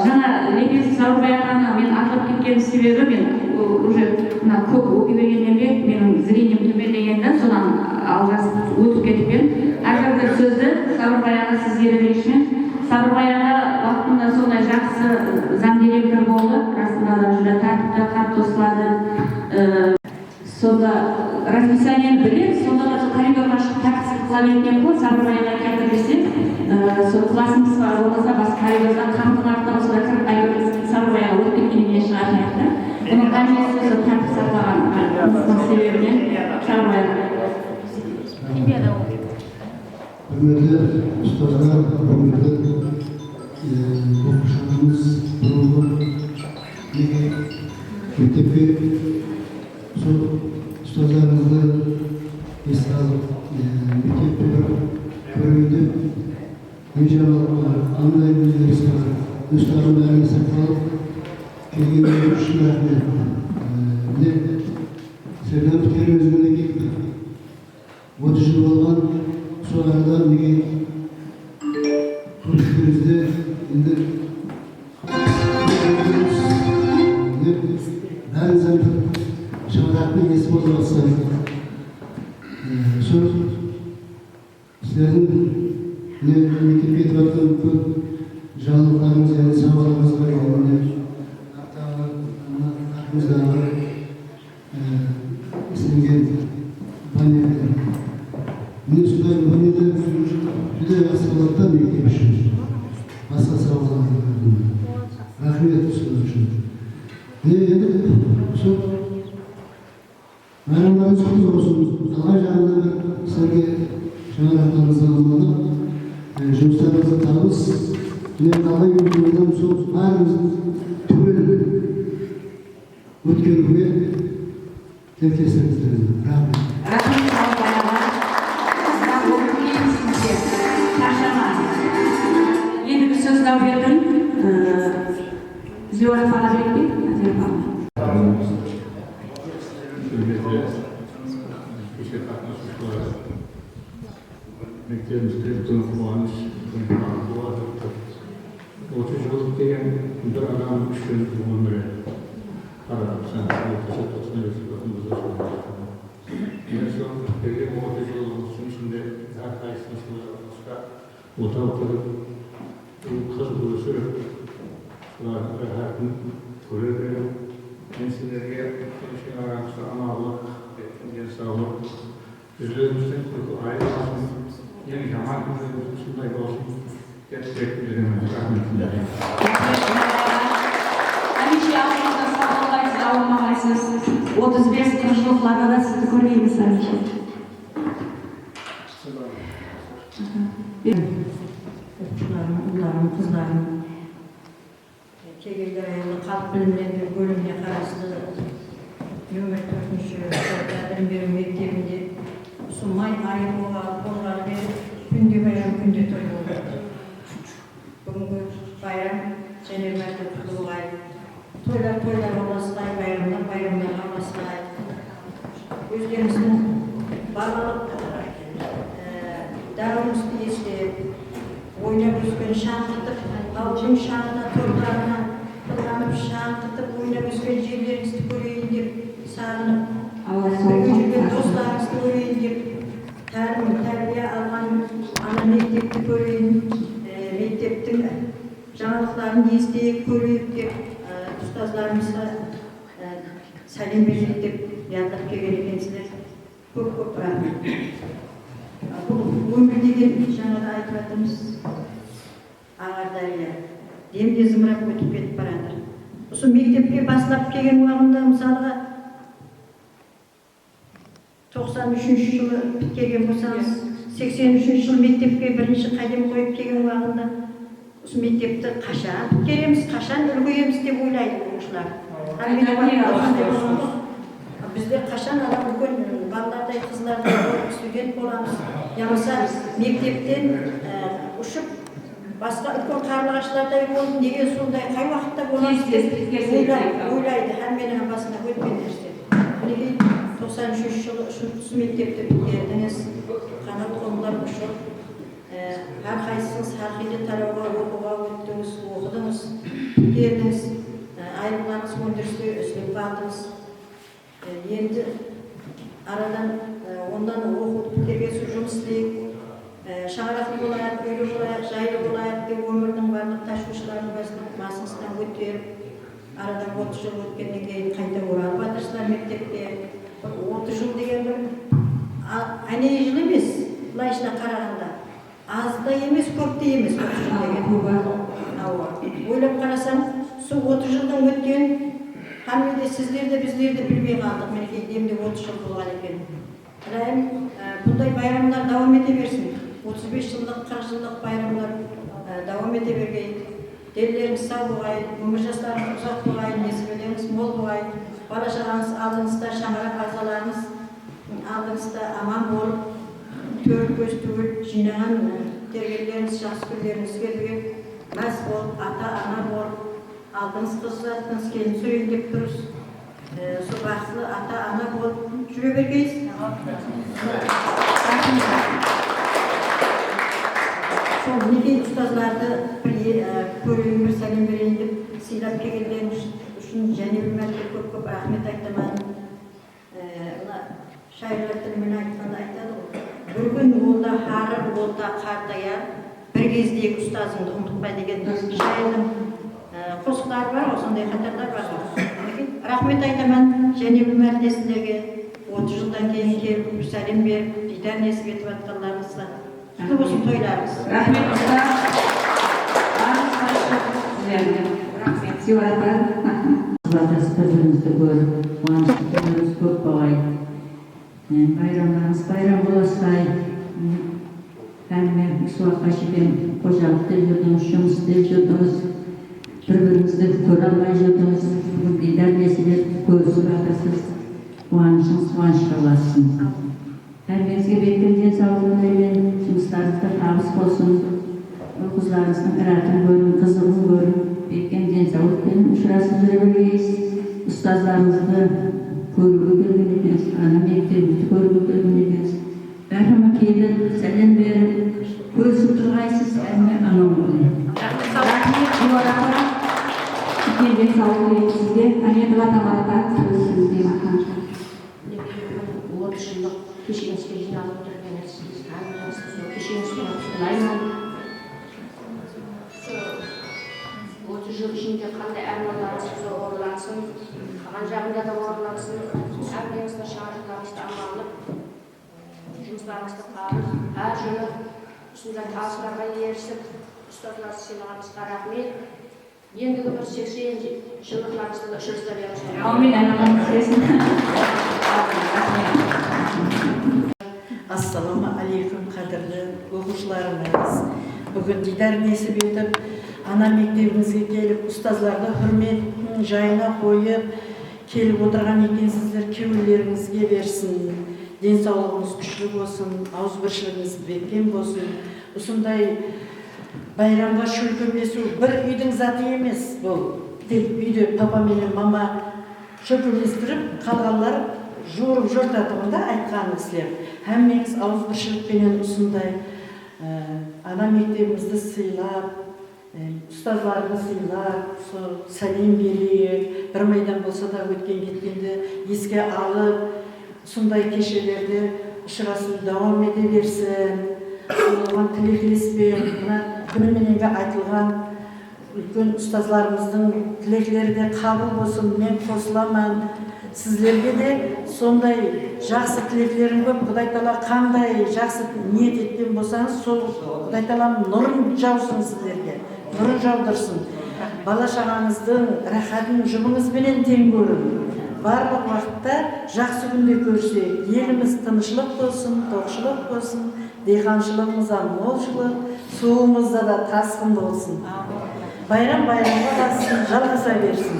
Жаңа Лекес Сауырбай ағаны мен атап кеткен себебі мен уже көп оқи бергеннен бе менің зрением төмендегеннен содан алғасып өтіп кеткен. Әзіргі сөзді Сауырбай аға сізге бермекшімін. Сауырбай аға уақытында сондай жақсы заң директор болды. арасында да жүре тәртіпті қалыптастырады. Сонда расписаниені біледі, сонда да коридорға шығып тәртіпсіз қыла берген қой, Сарыбайға келді десе, сол классымыз бар болмаса басқа коридордан қамтың артына осылай кіріп қайтып Сарыбайға өтіп кеткеніне шығатын еді. Бұның қажеті сол тәртіп сақтаған себебінен Сарыбайға.
Hürmetli ustalar, hürmetli okuşlarımız, bulunup mektepte ustalarımızı esir alıp mektepte görevde inşallah anlayabiliriz. Ustalarımızı sakalıp kelgen görüşler ne Serdar Peker özündeki 30 yıl olan şu arada bir konuştuğumuzda ben zaten şahratlı yesi bozulması söz sizlerin ne mektup etvatın bu canlılarımız yani sağlarımız var yani aklımızda var isimgen panyeler Bunu sudan panyeler juda yaxsılardan mektep işimiz başka sağlarımız rahmet olsun için ne endi şu bayramlarınız kutlu olsun. Allah canına sizlerge şahratlarınızı almalı. Жұмыстарыңызды табыс. Мен алла үйренген сол бәріміздің түгел өткенге тілектесіңіз тілеймін. Рахмет.
Рахмет Сарыбайға. Сіздің оқып сізге шаршамаңыз. Ендігі сөз дәуетін Зиора Фана бермек.
Mektemizde bütün kumanış, bu adamda. 30 yıl diyen bir adam düşkün bulunmuyor. Aradım sen ortası tutsun Resulatımızda sorumluyor. En son belli 30 yıl olsun içinde her kaysınızda oturup kız buluşu her gün görevleri ensilerge konuşan aramızda analık, sağlık, yüzlerimizden kurgu ayrılmasın. Yani zaman konusunda olsun. Teşekkür ederim. Rahmetle.
Hemşire aslında sağlıklayız, davranmalısınız. 35-40 yıllarda da sizi görmeyiniz hemşire.
Okçularım, ularım, kızlarım. Çekirger ayında kalp bilimlerinde bölümüne karşıda nömür 4. bir mektebinde May ayı bolğanı verip günde bayram günde toy oldu. Bugünkü bayram Cenevler'de kutluğay. Toylar olasılay, bayramlar olasılay. Özlerimizin bağlılık davamızda işte oynayıp özgün şantıtıp, halkın şanına, torlarına kıllanıp şantıtıp, oynayıp özgün yerlerimizi göreyim deyip sağlanıp Öncülgen dostlarımızı göreyim deyip terbiye algan ana mektepti göreyim, mekteptin жаңалықтарын естейік, көрейік деп ұстаздарымызға сәлем берейік деп яндап келген екенсіздер. Көп рахмет. Бұл өмір деген жаңада айтып жатырмыз Ағардария. Демде зымырап өтіп кетіп барады. Осы мектепке бастап келген уақытында мысалға 93 жылы келген болсаңыз, 83 жыл мектепке бірінші қадам қойып келген уақытында осы мектепті қашан біткереміз, қашан үлгереміз деп ойлайды оқушылар. Бізде қашан адам үлкен балалардай, қызлардай студент боламыз. Ямаса мектептен ұшып басқа үлкен қарлығаштардай болып, неге сондай қай уақытта боламыз деп ойлайды. Әрменің басына өткен нәрсе. Мінекей 93 жылы үшінші мектепті біткендіңіз, қанат қолдар ұшып, әрқайсыңыз әрқилы тарауға оқуға өттіңіз, оқыдыңыз, келдіңіз, айырмаларыңыз өндірісте үстіліп алдыңыз. Енді арадан ондан оқуды бітірген соң жұмыс істейік, шаңырақты болайық, үйлі болайық, жайлы болайық деп өмірдің барлық ташушыларын басыңыздан өттеріп, Aradan 30 жыл өткеннен кейін қайта оралып жатырсыздар мектепке. 30 жыл деген бір әней жыл емес, былайша қарағанда. Аз да емес, көп те емес 30 жыл деген. Ойлап қарасам, сол 30 жылдан өткен, қанмеде сіздер де біздер де білмей қалдық. Мінекей демде 30 жыл болған екен. Райым, бұндай байрамдар давам ете берсін. 35 жылдық, 40 жылдық байрамдар давам ете бергей. Денлеріңіз сау болғайын, өмір жастарыңыз ұзақ болғайын, несібелеріңіз мол болғайын, бала шағаңыз алдыңызда шаңырақ ағзаларыңыз алдыңызда аман болып, төрт көз түгіл жинаған тергелеріңіз, жақсы күндеріңіз келген, мәз болып, ата-ана болып, алдыңыз қыз ұзаттыңыз, келін сөйін деп тұрыз, сол бақытлы ата-ана болып жүре бергейсіз. Сол неге ұстазларды көрейін, бір сәлем берейін деп сыйлап келгендерің үшін және білмәлге көп рахмет айтамын. Шайырлар тілімен айтқанда айтады ғой. Бір күн ол да қарыр, ол да қартая, бір кездегі ұстазыңды ұмытпа деген шайырдың қосықтары бар ғой, сондай қатарлар бар ғой. Рахмет айтамын және білмәлде сіздерге 30 жылдан кейін келіп сәлем беріп, дидар несіп етіп жатқандарыңызға. Құтты болсын тойларыңыз.
Рахмет ұста. Рахмет. Сыйлата. Батастырыңызды көріп, қуаныштарыңыз көп болғай. Байрамдарыңыз байрам боласай. Әңгіме суаққа жібен қожалықты жүрдіңіз, жұмысты жүрдіңіз. Бір-біріңізді көре алмай жүрдіңіз. Дидар несібет көрісіп жатырсыз. Қуанышыңыз қуанышқа бассын. Әрбеңізге беккен денсаулығын ойлен, жұмыстарыңызда табыс болсын, қызларыңыздың іратын көрін, қызығын көрін, беккен денсаулықпен ұшырасып жүре бергейсіз. Ұстаздарыңызды көруге келген екенсіз, ана мектебіңізді көруге келген екенсіз. Бәріме келіп, сәлем беріп, көрісіп тұрғайсыз, әңгіме анау болайын. Рахмет, жоғарыға беккен денсаулық тілеймін сізге, Аметова Тамарата сөзсіз деймін атанша.
30 жылдық кешеңізге жиналып отырғаныңыз, кешеңізге құттықтаймын. 30 жыл ішінде қандай армандарыңыз орындалсын, қалған жағында да орындалсын, әрбіріңізді шаңырақтарыңызды аманып, жұмыстарыңызды қарып, әр жолы осындай табыстарға ерісіп, ұстазларды сыйлағаныңызға рахмет. Ендігі бір 80 жылдықтарыңызды да ұшырыста беріңіз.
Аумин,
Ассаламу алейкум, қадірлі оқушыларымыз. Бүгін дидар несіп етіп, ана мектебімізге келіп, ұстазларды хүрметтің жайына қойып, келіп отырған екенсіздер, кеуілеріңізге берсін, денсаулығыңыз күшті болсын, ауызбіршілігіңіз бекем болсын. Осындай байрамға шөлкөмесу бір үйдің заты емес бұл. Тек үйде папа менен мама шөлкөместіріп, қалғанлар жуырып жортатығында айтқанын сілер. Әммеңіз ауызбіршілікпенен осындай ана мектебімізді сыйлап, ұстазларды сыйлап, сәлем берейік, бір майдан болса да өткен кеткенді еске алып, сондай кешелерде ұшырасып давам ете берсін. Оған тілектеспен, күнімененге айтылған үлкен ұстазларымыздың тілектері де қабыл болсын, мен қосыламын. Сіздерге де сондай жақсы тілектерің көп. Құдай Тағала қандай жақсы ниет еткен болсаңыз, сол Құдай Тағала нұрын жаусын сіздерге, нұрын жаудырсын. Бала шағаңыздың рахатын жұбыңызбенен тең көрін. Барлық уақытта жақсы күнде көрсек, еліміз тыныштық болсын, тоқшылық болсын, диқаншылығымызда молшылық, суымызда да тасқын болсын. Байрам байрамға бассын, жалғаса берсін.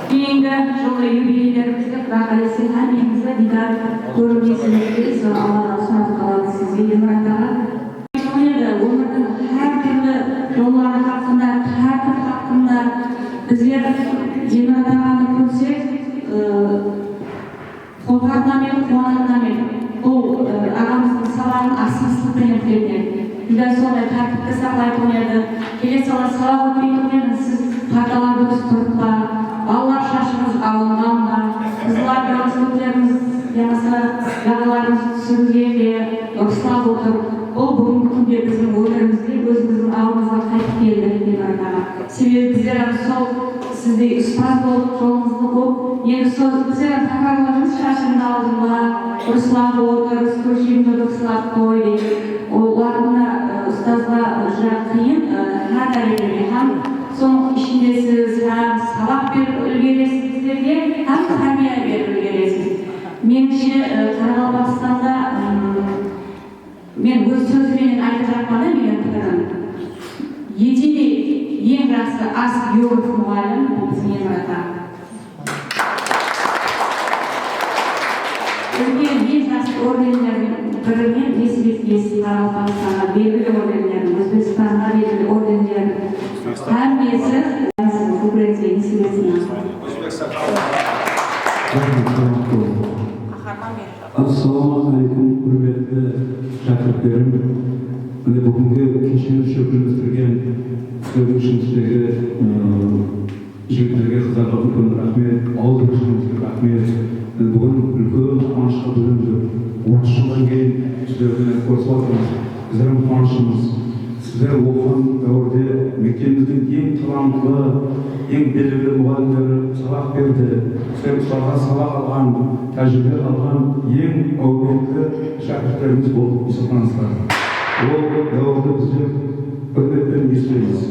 Кейінгі жылғы юбилейлерімізді құрақ әлесен әмеңізді дидар көрмесілерді Аллаға сұранып қалады сізге Емратаға. Өмірдің әртүрлі жоллары хақында, әртүрлі хақында біздер Емратағаны көрсек, қорқатынамен, қуанатынамен бұл ағамыздың сабағын асығыстықпен өткенде. Дидар сондай тәртіпті сақлайтын еді. Келе сала сабақ өтпейтін еді, сіз парталар дұрыс тұрып па, балалар шашыңыз алынған ба, қызлар галстуктеріңіз ямаса жағаларыңыз түсірілгенде ұстап отыр. Бұл бүгінгі күнде біздің өмірімізде өзіміздің алдымызға қайтып келді деген sizdey ustaz bo'lib, jolingizda bo'lib, endi sizlar takrorlarimiz shashirni oldimda, Ruslan bo'ldi, Ruslan Ruslan qo'ydi. Ularni ustozlar juda qiyin, har darajada ham so'ng ishingizsiz, ham saboq berib ulgurasiz sizlarga, ham tarbiya berib ulgurasiz. Menimcha Qoraqalpog'istonda men o'z so'zimdan aytayapman, mening fikrim. Yetili eng yaxshi as yo'q muallim bizning mamlakatda. Bizga eng yaxshi ordenlarning birini Respublikasi Qoraqalpog'istonga belgili ordenlarni, O'zbekistonga belgili ordenlarni hammasi konferensiya institutsiyasi.
Assalomu alaykum, hurmatli shogirdlarim. Mana bugungi kechani sho'rlashtirgan so'zlashishimizga yigitlarga xizmat qilgan rahmat, oldimizga rahmat. Bugun ulkan quvonchga bo'lindik. O'qishdan keyin sizlar bilan ko'rsatamiz. Bizlar ham quvonchimiz. Sizlar o'qigan davrda maktabimizning eng talantli, eng belgili muallimlari saboq berdi. Sizlar ularga saboq olgan, tajriba olgan eng o'rgatli shogirdlarimiz bo'lib hisoblanasizlar. O davrda bizni hurmatdan eslaymiz.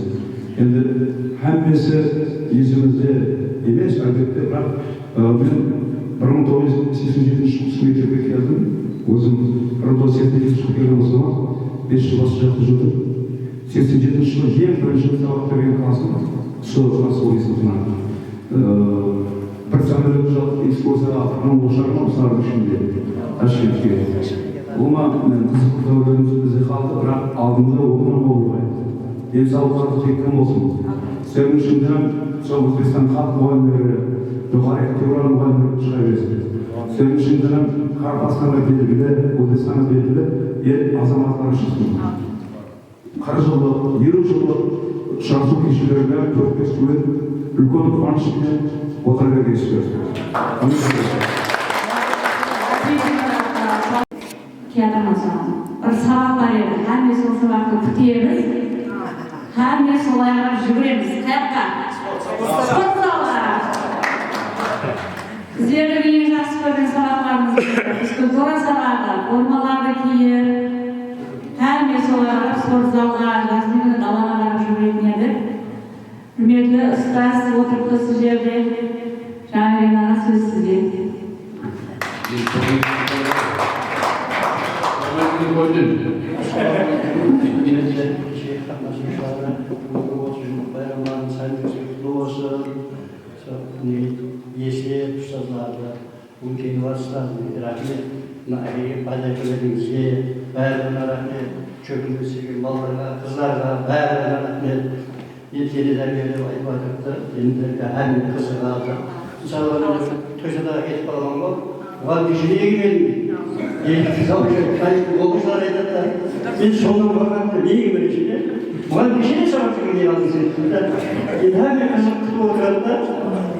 Endi hammasi yuzimizda emas, albatta, biroq men 1987 yilga keldim. O'zim 1987 yilga kelgan bo'lsam, 5 yil boshqa yurdim. 87 yilda eng birinchi saboq bergan klasim shu klass hisoblanadi. Bir samolyotda ekskursiya qilgan o'sharman, ularga shunday Toshkentga. Umuman qiziq davrlarimiz bizga qoldi, biroq oldinda o'g'lim bo'lmaydi. Sog'liqni chekkan bo'lsin. Shuning uchun ham O'zbekiston xalq muallimlari, yuqori ixtiyorar muallimlar chiqaversin. Shuning uchun ham Qoraqalpog'istonda belgili, O'zbekistonda belgili el azamatlar chiqsin. Qarashlar, yurishlar, shaxsiy kishilarga to'g'ri so'z, ulkan quvonch bilan o'tirib kelishdi.
Kiyadamazsan. Bir sabah var edi, hammasi o'sha vaqtda kutamiz. Hammasi solay qarab yuguramiz. Qayerga? Sport zalga. Sizlarga eng yaxshi ko'rgan sabaqlarimiz istiqora sabaqlar, formalarni kiyib, hammasi solay qarab sport zalga, rasmini dalaga qarab yuguradi. Hurmatli ustoz, o'tiribdi sizlarga. Jamila so'z sizga.
Если ustazlarga, mungkin ustazlarga rahmat, nariga paydakilaringizga, ba'zilariga rahmat, cho'kilmasiga, bolalarga, qizlarga, ba'zilariga rahmat. Yetkiliklarga deb aytib endi hamma qiziqadi. Insonlar to'shada ketib qolgan bu, va kishiligiga keldi. Endi o'qishlar aytadi. Men shunga borganda nega bilishini, va kishini sababga keladi. Endi hamma qiziq kutib o'tiradi.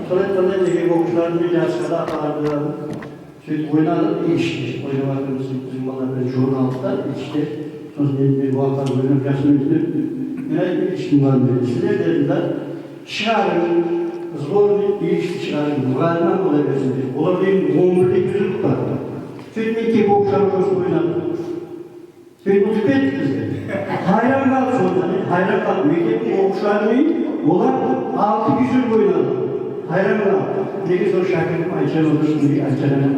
So'rayotganda nega o'qishlarni yaxshilab aqardi. Сөйтіп ойнады, ішті. Ойнаватыр bizim balalar jurnalda içti. Sonra bir vakit oynamak yaşını ben içtim var dedi. Sizler dediler, çıkarın, zorlu işti çıkarın. Muğayman olabilirsiniz. Olar benim 11'lik yüzük var. Sürekli iki boksar koşu oynadı. Sürekli uçup ettik bizde. Hayran kaldı sonra. Hayran kaldı. Mektep'in boksarını olar 6 yüzük oynadı. Hayran kaldı. Peki sonra şarkının Ayça'nın odasını bir Ayça'nın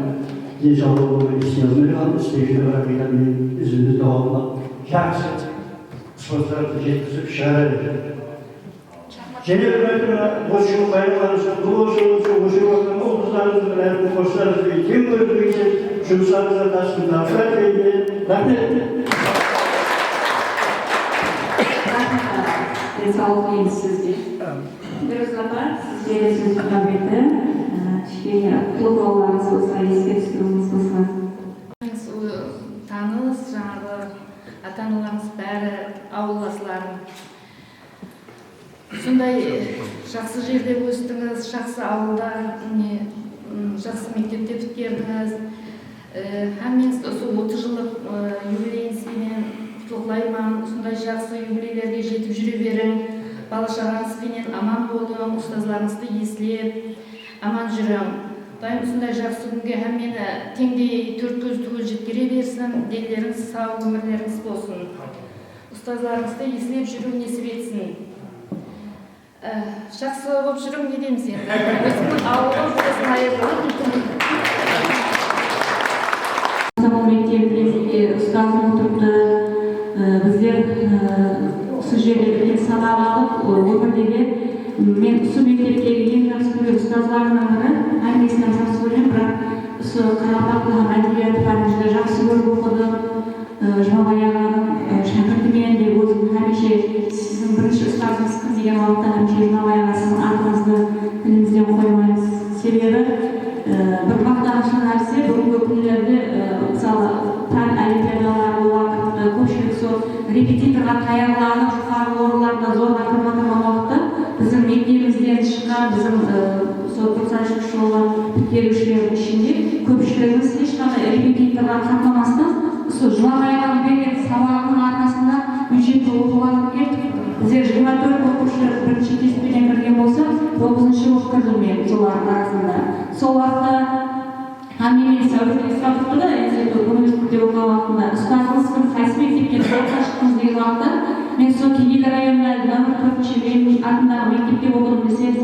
inşallah olmayı istiyorlar. Ama isteyişine bırakıyla benim izimde devamlı. Şarkısı. Sportlarımızı yetkizip şahane edildi. Genel olarak boşluğun bayramlarımızda bu boşluğun bakımı olduklarımızı bilen bu boşlarımızı kim gördüğü için şumsarımıza taşkın tavsiye edildi. Rahmet edildi.
Sağlık iyiyim sizce. Biraz daha sizce söz verdim. Klub olmanız olsa, eski tutumumuz olsa.
Tanız, жаңағы ата-аналарыңыз бәрі ауылдастарым. Сондай жақсы жерде өстіңіз, жақсы ауылда, жақсы мектепте біткердіңіз. Həmmeniz осы 30 жылдық юбилейіңізбен құттықтаймын. Сондай жақсы юбилейлерге жетіп жүре берің. бала-шағаңыз менен аман болдың, ұстазларыңызды еслеп, аман жүрің. Дайым осындай жақсы күнге һәм мені теңдей төрт көз түгел жеткере берсін, денлеріңіз сау, өмірлеріңіз болсын. Ұстазларыңызды еслеп жүру несіп етсін. Жақсы болып жүрің, не дейміз енді? Өзімнің ауылым, өзім айырылып.
Мектебімізде ұстазым отырды, біздер осы жерде білген сабақ алып, өмірдегі мен осы мектептегі ең жақсы көрген ұстаздарымның бірі, әңгімесін жақсы көремін, бірақ осы Қарақалпақ әдебиеті пәнінде жақсы көріп оқыдым. Жұмабай ағаның шәкіртімен де өзім хәмеше сіздің бірінші ұстазыңыз кім деген уақытта хәмеше Жұмабай аға сіздің атыңызды тілімізден қоймаймыз. Себебі бір мақтанышлы нәрсе бүгінгі күндерде мысалы пән олимпиадалары уақыт көпшілік сол репетиторға таярланып жұқарғы орындарда зорға кірмаған уақытта біздің мектебімізден шыққан біздің сол 93 жылғы бітірушілердің ішінде көпшілігіміз ешқандай репетиторға қатынамастан сол Жұмабай ағаның берген сабағының арқасында бюджетті оқуға келдік. Біздер 24 оқушы бірінші курспен кірген болса, 9-шы болып кірдім мен солардың арасында. Сол уақытта мен сәуірде сұрап тұрды да, университетте оқыған уақытында ұстазыңыз кім, қайсы мектептен оқуға шықтыңыз деген уақытта мен сол Кенелі районында нөмір 4-ші Ленин атындағы мектепте оқыдым десеңіз,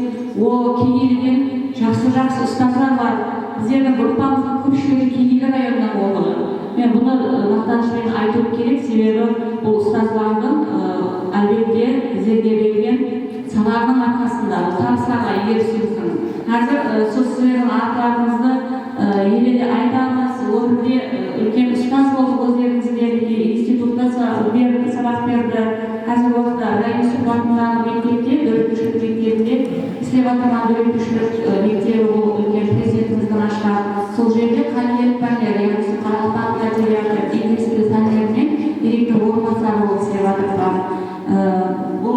Кенеліден жақсы ұстаздар бар. Біздердің группамыздың көпшілігі Кенелі районынан оқыды. Мен бұны мақтанышпен айту керек, себебі бұл ұстазлардың әлбетте біздерге берген сабағының арқасында табыстарға ерісіңіздің. Қазір сол сіздердің аттарыңызды еледе айтамыз, өмірде үлкен ұстаз болдық өздеріңіздерге институтта сабақ берді. Қазір уақытта Райымсу атындағы мектепте, Дөрекішілік мектебінде істеп атырған Дөрекішілік мектебі бұл үлкен президентіміздің ашқан. Сол жерде қанилік пәндері, яғни Қарақалпақ әдебиеті, инглиз тілі пәндерінен директор орынбасары болып істеп атырған. Бұл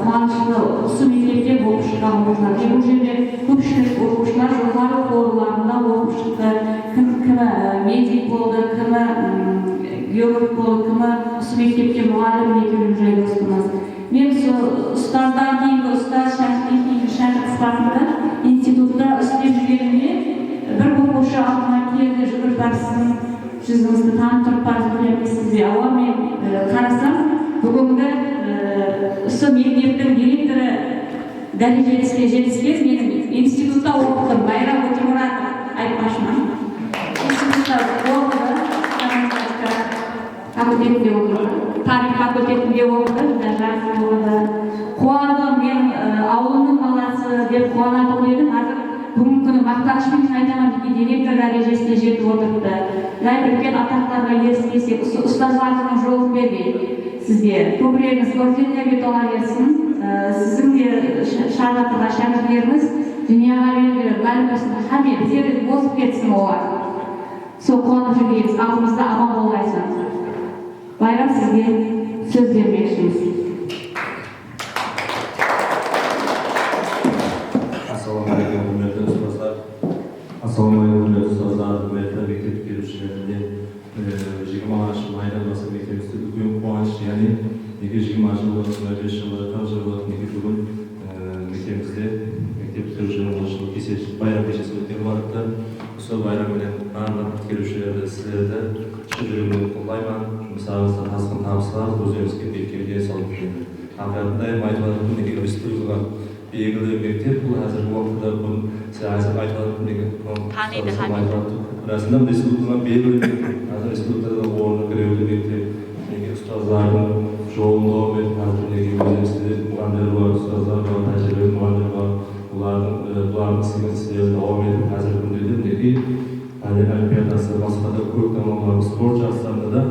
қуанышлы осы мектепте болып шыққан оқушылар. Бұл жерде көпшілік оқушылар жоғары оқу орындарында оқып шықты. Кімі медик болды, кімі биолог болды, кімі осы мектепте мұғалім екенін жайлы ұстымыз. Мен ұстаздан кейінгі ұстаз, шәкірттен кейінгі шәкірт сапында институтта істеп жүргенімде бір оқушы алдыма келді, жүгіріп барып сіздің жүзіңізді танытып барып білемісіз бе? Ауа мен қарасам, бүгінгі осы мектептің директоры дәрежесіне жетіспес, менің институтта оқыдым, Байрам Өтемұратов айтпашынан. Институтта оқыды, факультетінде оқыды, тарих факультетінде оқыды, жақсы оқыды. Қуандым, мен ауылымның баласы деп қуанатып едім, қазір бүгінгі күні мақтанышпен айтамын, директор дәрежесіне жетіп отырды. Жай үлкен атақтарға еріспесек, ұстазлардың жолын бермейді. Сізге көбірегіңіз ордендерге тола берсін. Сіздің де шағатыға шәкірттеріңіз дүнияға белгілі мәлімдесін һәме біздерді бозып кетсін олар. Сол қуанып жүргеніміз алдымызда аман болғайсың. Байрам, сізге сөз бермекшіміз.
Ассалаумағалейкум, құрметті ұстаздар. Ассалаумағалейкум, құрметті ұстаздар, құрметті мектеп келушілеріне. 20 майдан басы мектебімізде үлкен қуаныш, яғни 20 жыл, 25 жылы, 40 жыл бүгін мектебімізде мектеп бітірушілердің жылы байрам кешесі өткен уақытта осы байраммен барлық келушілерді, сіздерді шын жүрегімнен құттықтаймын. Жұмыстарыңызда тасқын табыстар, өздеріңізге берекелі денсаулық тілеймін. Ақиқатында айтып жатырмын, республикаға белгілі мектеп, бұл қазіргі уақытта бұл сіз айтып жатырмын, расында республикаға белгілі мектеп, қазір республикада орны кіреулі мектеп, ұстаздардың жолында мен қазір өзімізде мұғалімдер бар, ұстаздар бар, тәжірибелі мұғалімдер бар, бұлардың істеген давам етіп қазіргі күндерде мінекей пәндер олимпиадасы, басқа да көп командаларымыз спорт жарыстарында да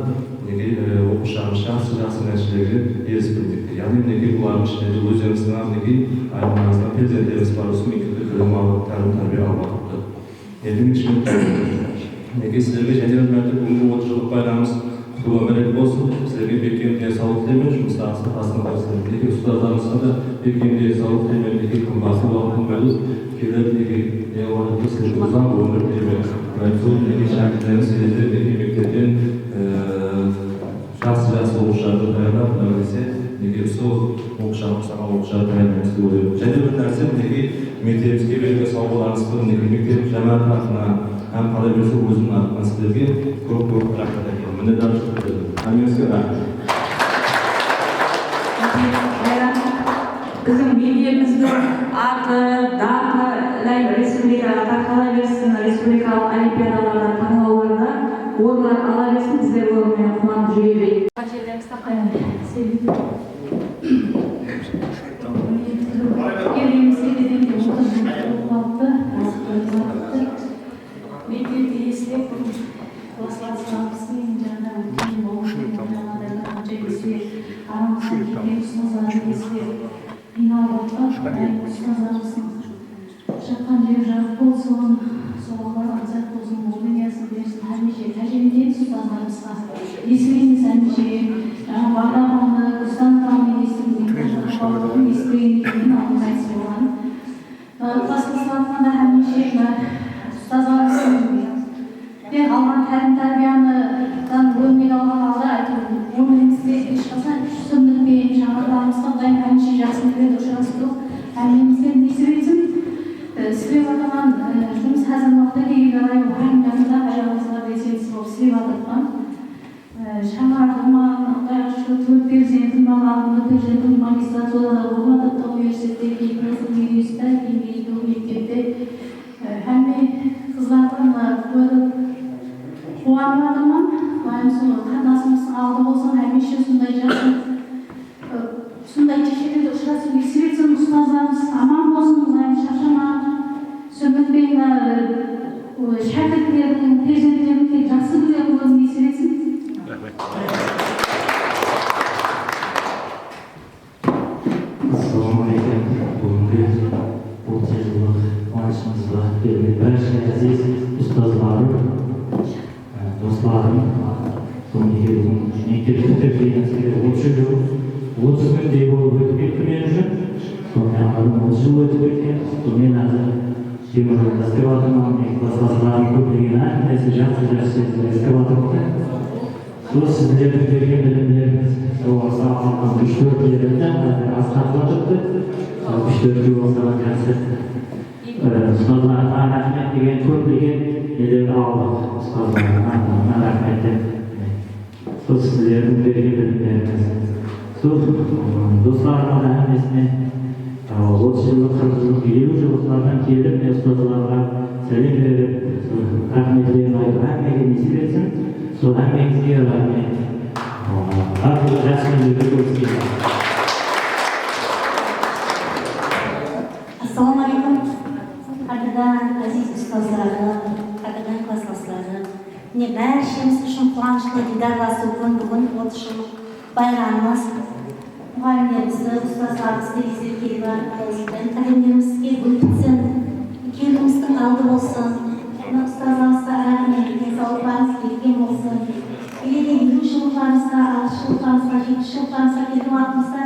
оқушыларымыз жақсы нәтижелерге ерісіп келдік. Яғни мінекей бұлардың ішінде өздеріңіздің мінекей аймағыңыздан перзенттеріңіз бар, осы мектепте білім алып, тәрбие алып жатыпты. Енді мінекей сіздерге және мәртебе бүгінгі 30 жылдық байрамымыз құтты өмірлік болсын. Сіздерге бекем денсаулық тілеймін, жұмыстарыңызды тасқын табыстар. Мінекей ұстаздарымызға да бекем денсаулық тілеймін, мінекей қымбатты уақытын бөліп келіп мінекей сіздерге ұзақ өмір тілеймін. Сол мінекей шәкірттеріңіз сіздерге мектептен жақсы оқушыларды даярлап, неге сол оқушылар саған оқушылар тәрбиелеміз деп ойлаймын. Және бір нәрсе неге мектебімізге берген сауалдарыңызды неге мектеп жамағат атынан һәм қалай берсе өзінің атынан сіздерге көп рахмет айтамын. Minnettarchilik bildirdim. Hammangizga rahmat.
Bizim medyamizning ati, dati, respublikaga tarqalaversin, respublikалық olimpiadalarda, tanlovlarda o'rinlar olaversin, bizlar o'rnini quvonib yuraylik.
Şapkan diyor, жарық болсын, соғылар азат болсын, молдың ясын берсін, әрмеше тәжірибеден сұлтандарымызға естігеніміз әрмеше бағдарламаны, ұстанымын естігеніміз естігеніміз алдын айтыс болған. Классластарында әрмеше ұстаздарымыз мен алған тәрбияны бөлмеге алған алда айтып өмірімізде ешқашан түсіндірмей жаңағыдарымызға құдайым әрмеше жақсы біледі ұшырасты әрмемізге несіп етсін Сілеп атаған жұмыс қазір уақытта келген арай мұхайымдарында аяғымызға белсендісі болып сілеп ататқан Шаңардыман, Құдайға төрт перзентім бар, алдында перзентім магистратурада болып Ататтық университетте, кейін университетте, кейін медициналық мектепте әмме қызлардың көріп қуанып атырмын. Байым сол қандасымыздың алды болсын, әмеше сондай жақсы сондай шешелерді ұшырасып естіп етсін, ұстаздарымыз аман болсын, Құдайым шаршамай Сөмітпен шәкірттердің перзенттерін тек жақсы көре қойып естіп етсін.
Ассалаумағалейкум. Бүгінгі 30 жылдық қуанышымызға келген барша әзиз ұстаздарым, достарым, бүгінгі мектепті бітіргеніңізге 30 жыл, 30 күндей болып өтіп кетті мен үшін. Сонымен 30 жыл өтіп кеткен, мен қазір теміржолда істеп жатырмын, класстастарым көптеген нәрсе жақсы істеп жатырмын. Сол сіздердің берген білімдеріңіз, соғысы алған 3-4 жерінде қазір асқатыла тұрды. 3-4 болсаған жақсы ұстазларға рахмет деген көптеген нелер алдық. Ұстазларға рахмет деп. Сол сіздердің берген білімдеріңіз. Сол достарыма да әмесіне 30 жылдық, 40 жылдық, 50 жылдықтардан келіп, мен ұстазларға сәлем беріп, рахметтерін айтып, әммеге несіп етсін. Сол әммеңізге рахмет. Әртүрлі жақсы күндерді көрсетейін.
Ассалаумағалейкум. Қадырдан әзиз ұстазлары, қадырдан класстастары. Міне бәрішіміз үшін қуанышты дидарласу бүгін 30 жылдық байрамымыз. Мұғалімдерімізді, ұстаздарымызды естіп келіп жатырмыз. Қалемдерімізге гүл бітсін, келуіміздің алды болсын. Ұстаздарымызға рахмет, денсаулықтарыңыз келген болсын. Келген 50 жылдарымызға, 60 жылдарымызға, 70 жылдарымызға келген уақытымызда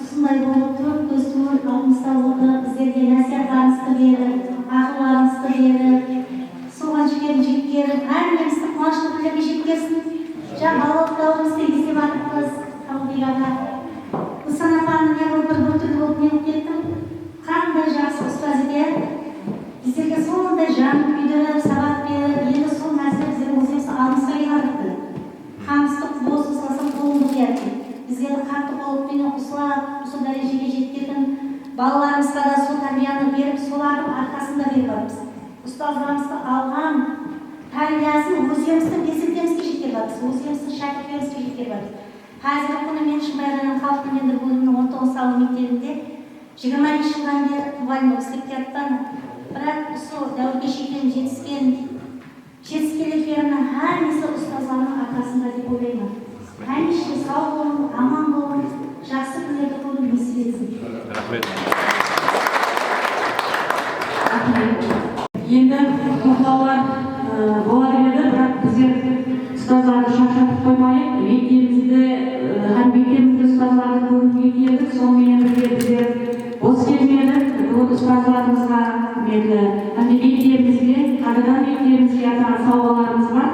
осындай болып төрт көз туып алдымызда отырып, біздерге нәсихаттарыңызды беріп, ақылдарыңызды беріп, соған жеткеріп, әрбірімізді қуанышты күндерге жеткерсін. Балалық дәуірімізді есеп жатырмыз, Қабылбек аға. Ұсан апаның мен бір болып мен кеттім. Қандай жақсы ұстаз екен. Біздерге сондай жан күйдіріп, сабақ беріп, енді сол нәрсе біздер өзімізді алдымызға келіп қамыстық бос ұстасам қолымды қияды. Біздерді қатты болып менен қосылап, осы дәрежеге жеткерген балаларымызға да сол тәрбияны беріп, солардың арқасында беріп бармыз. Ұстаздарымызды алған тәрбиясын өзіміздің бесіктемізге жеткеріп бармыз, өзіміздің шәкірттерімізге жеткеріп бармыз. Қазіргі күні мен Шымбайғанның халық өнерлері бөлімінің 19 салы мектебінде 25 жылдан бері мұғалім болып істеп келаттан, бірақ осы дәуірге жеткен жетіскерлердің әрмесі ұстаздарының арқасында деп ойлаймын. Әмеше сау болың, аман болың, жақсы күндерді көріп несіп етсін.
Енді тоқтаулар болар еді, бірақ біздер ұстаздарды шаршатып қоймайық. Мектебімізде ұстаздарды көріп едік, сонымен бірге біздер бос келмедік. Бүгін ұстаздарымызға мектебімізге, қадырдан мектебімізге атаған сауаларымыз бар.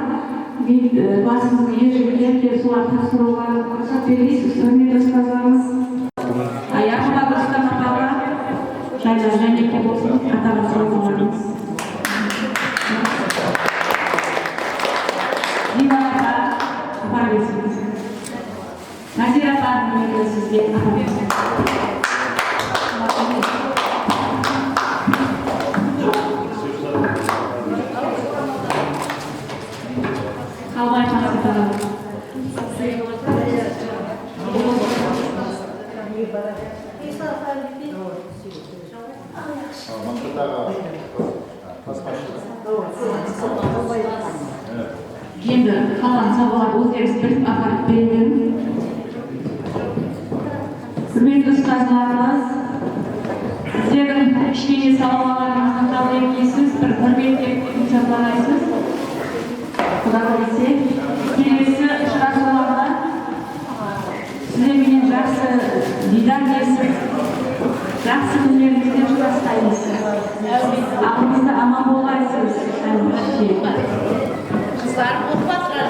Басымызға ержігерлер келіп солар тапсыруға рұқсат бересіз, құрметті ұстаздарымыз. жайлар жәнеке болсын, атаға салғыларымыз. Динарға апар берсіңіз. Назира апарымыз сізге апар берсіңіз. Қалбай мақсатыға. Енді қалған сауалар өзгеріс біліп апарып беремін. Құрметті ұстаздарымыз, сіздердің кішкене сауалдарыңызды қабыл етесіз, бір құрметтеп жасалайсыз. Құда қаласа, келесі шығармаларда сіздермен жақсы дидар берсіз, жақсы күндеріңізде ұштастаймыз. Ақылыңызда аман болғайсыз.
Қыздар отбасылар.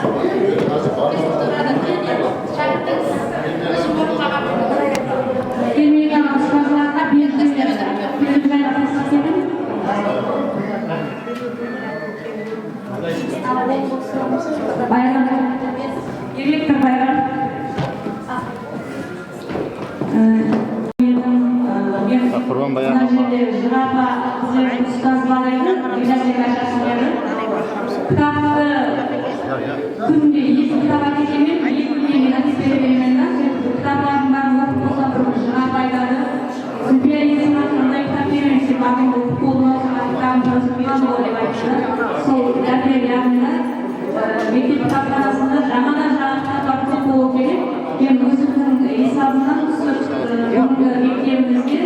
Келмеген ұстазларға беріп жайлы қосып Байрам, директор Байрам.
Құрбан Баян.
Мына жерде жырапа қыздар ұстазлар еді, Гүлжазбек Айшасындары. Кітапты күнде 2 кітап әкетемін, 2 күнде әдіс бере беремін да. Кітаптардың бәрін оқып болса бір жырапа айтады. Сүлбия есімі қандай кітап беремін деп ағым болып қолына кітабын жазып болады деп айтты. Сол дәпер яғында мектеп кітапханасында жаңадан жаңа кітаптар көп болу керек. Мен өзімнің есабымнан бүгінгі мектебімізде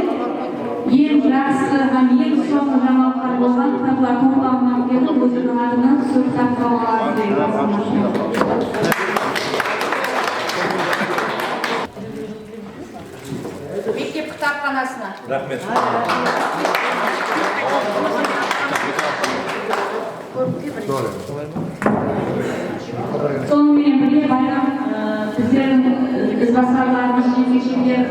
ең жақсы һәм ең соңғы жаңалықтар болған кітаплар топтамынан келіп өзімнің атымнан сол кітапқа алады деп
Мектеп кітапханасына.
Рахмет.
Сонымен бірге Байрам біздердің ізбасарларымыз, жетекшілер,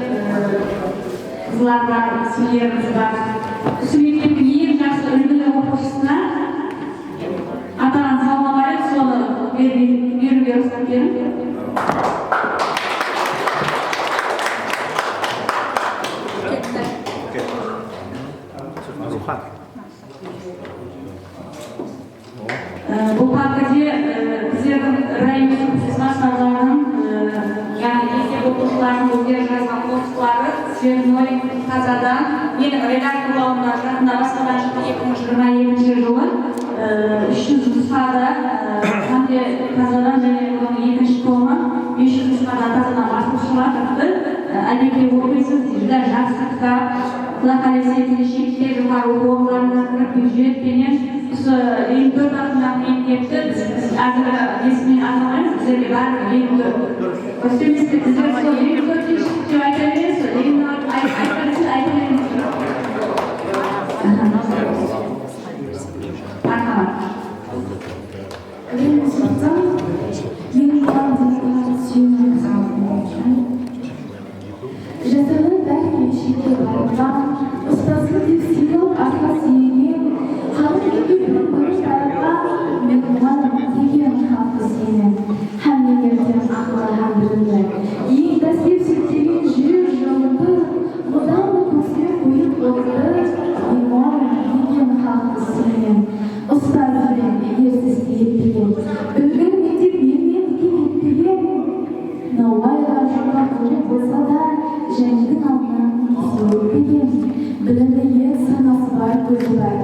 қызлардар, сіздеріміз бар. Осы мектептің ең жақсы үлгілі оқушысына атаған сауал бар еді, соны беруге рұқсат беріңіз. Бұл пакетте біздердің райымыздың ізбасарларының, яғни мектеп оқушыларының өздері жазған қосылары Сверной Қазадан, менің редакторлауымда жақында баспадан шықты 2022 жылы 300 нұсқада Қазадан және оның екінші томы 500 нұсқада Қазадан басқышылар шықты. Әлбетте оқисыз, жүзді жақсы кітап, Құда қаласа келешекте жоғары оқу орындарына кіріп бюджетпенен осы 54 атындағы мектепті біз әзір есіммен атамаймыз, біздерге бәрі 54. Көстеместе біздер сол 54 деп айта бересіз, айта бересіз.
Жазылы бәрі шеке барған, ұстазы тексеріп арқасымен, халық екеуінің көріп мен оған деген хақты сенен, һәм егерден ақылы һәм білімді. Ең дәстеп сөйтеген жүрек жолыңды, одан да көзге қойып болды, мен оған деген хақты сенен. Ұстазымен егерсіз етпеген, үлгін мектеп елмен кетпеген, науайға жаңа қылып болса да, жәндің алдынан сөйлеген, білімді ең санасы бар, көзі бар.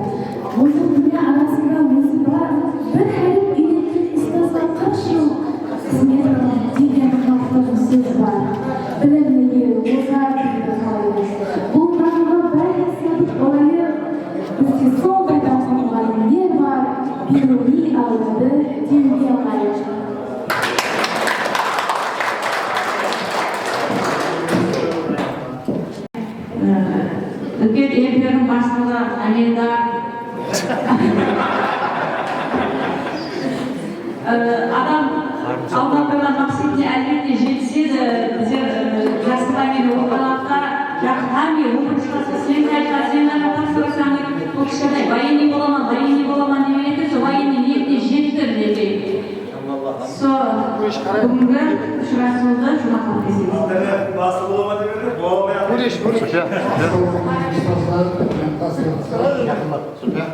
Осы дүние арасында өзі бар, бір хәліп үйреткен ұстазға 40 жыл қызмет деген халықтың сөзі бар. Білімді ел, озар дейді қалайыз. Бұл маңға бәрі сәбіт олайы, бізге сондай таңсынған не бар, беруі алады, деуге алайыз.
Үлкен елдердің басында әлемді адам алдандырған мақсатына әлбетте жетсе де біздер жасында мен оқығанда жақында мен оқып сен қайта сен kişiler vayenli bolaman demeye de vayenli niyetine jettir dedi. So, bugünkü şurasında şuna kalmışsınız.
Nasıl olamadı böyle? Boğulmaya.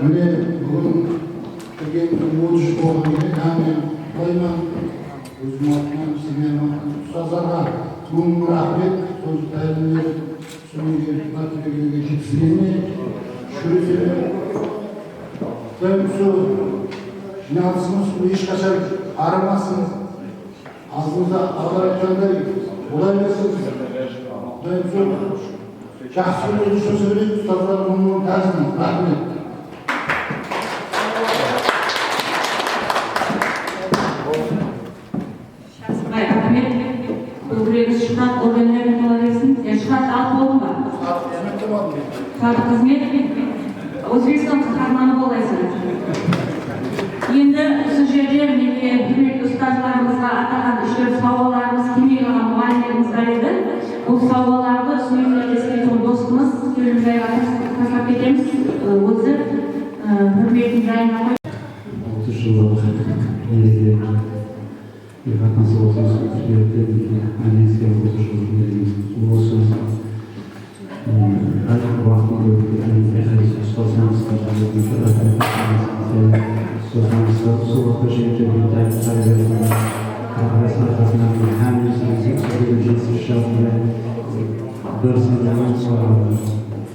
Mine bugün bugün buluşuş oldu yani koyman uzmanlar sinema ustazlara bugün rahmet sözlerine sunucu matematik geçişini şurası ben şu finansımız bu iş kaçar aramasınız ağzınıza alarak gönderin olay versin ben şu şahsi oluşu söyleyip ustazlar bunun tersini rahmet.
Rahmet. Buraya şukat organlarını kalabilsin. Şukat alt olun var. Saat hizmet. O'zbekiston qahramoni bo'lasizlar. Endi shu yerda menga hurmatli ustozlarimizga atagan ishlar savollarimiz kelgan muallimimiz bor edi. Bu savollarni suyunmaydigan do'stimiz Kerimjoyga tashlab ketamiz. O'zi hurmatli joyini qo'yib.
30 yıllık bir vatansı olsun, Türkiye'de annesi yapılmış olsun. Her vaktinde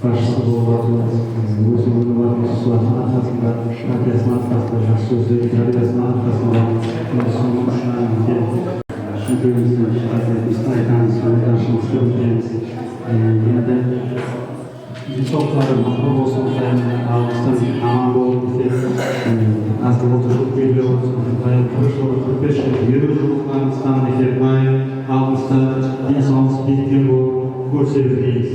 karşılıklı olarak uzun yıllar suatın arkasında, arkasının arkasında, sözleri arkasının arkasında, sonuçlarına çünkü İsrail'den sonra karşımızda ülkemiz yine de birçok mahrum olsun, Ağustos, Anadolu, aslında 30 milyon, 45 yıl İstanbul'daki Ağustos'ta insanımız bir bu görsebiliriz.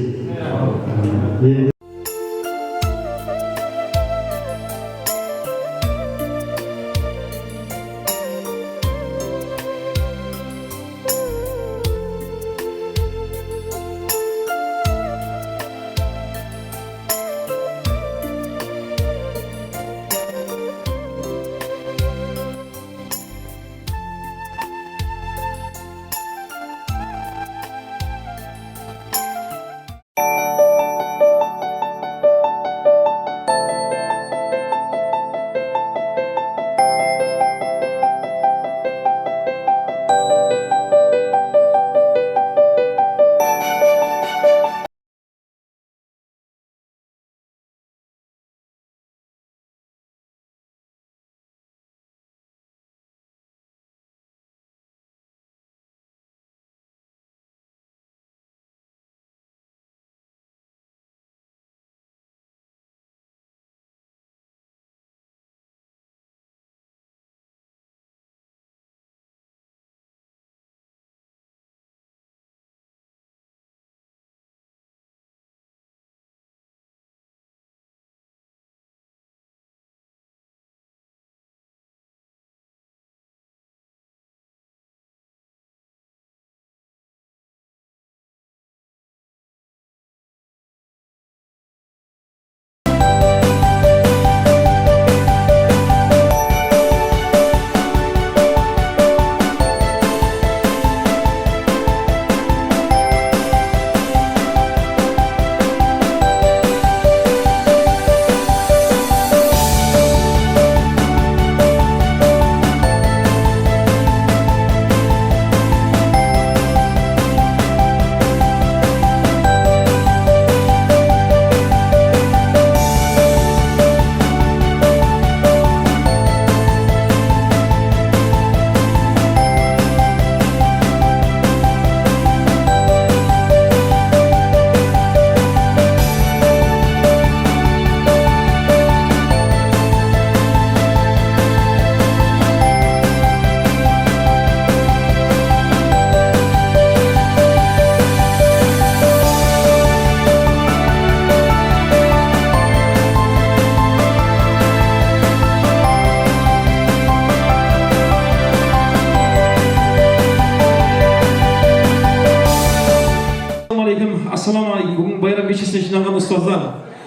Assalomu alaykum. Bugun bayram kechasida jinogan ustozlar.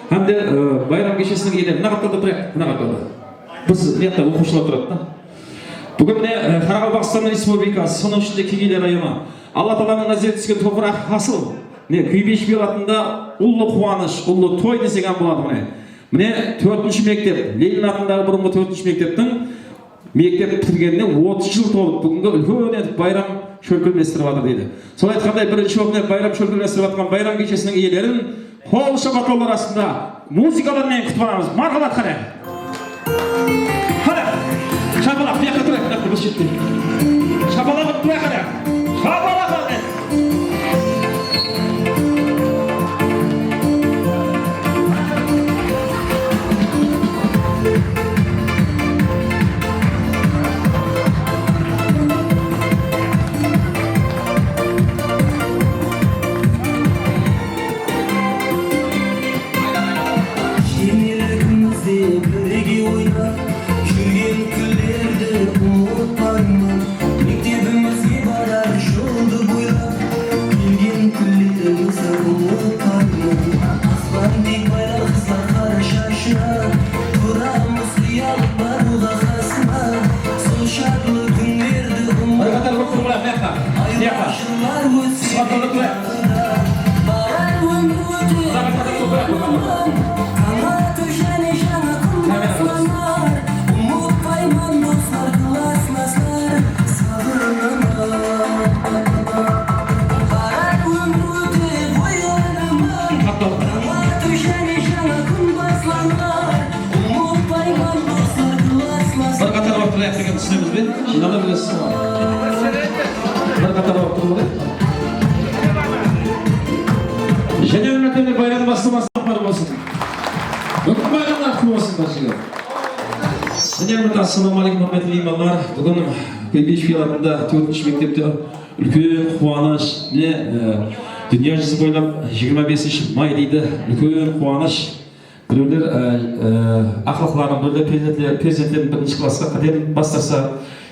Hem de bayram geçesine gidelim. Ne kadar da bırak, ne kadar da. Biz niyette okuşlar durdu da. Bugün ne Karabağ Respublikası, sonun içinde Kegeyli rayonu. Allah Teala'nın nazar ettiği toprak hasıl. Ne Kıybeş Bilatında ullu kuvanış, ullu toy desegen buladı mı? Mine 4. mektep, Lenin adındağı burungu 4. mekteptin mektep bitirgenine 30 yıl tolup bugünkü үлкен etip bayram şölkülmestiri vardı deydi. Sol aytkanday birinci okuna bayram şölkülmestiri vatkan bayram geçesinin iyelerin kol şabatol arasında muzikalarla kutub alamiz. Marhamat qara. Qara. Şabalaq bu yoqqa turaylik, biz chetda. Şabalaq bu yoqqa qara. Şabalaq qara. Және ümmetlerine bayramı bastırmasınlar olsun. Bütün bayramlar kutlu olsun başlıyor. Және ümmet assalamu aleykum hürmetli imanlar. Bugün Kıybeş Bilatında 4. mektepte үлкен қуаныш, dünya жүзі бойлап 25 май дейді. Үлкен қуаныш. Біреулер ақылықларын, біреулер перзенттерін 1. классқа қадем бастырса,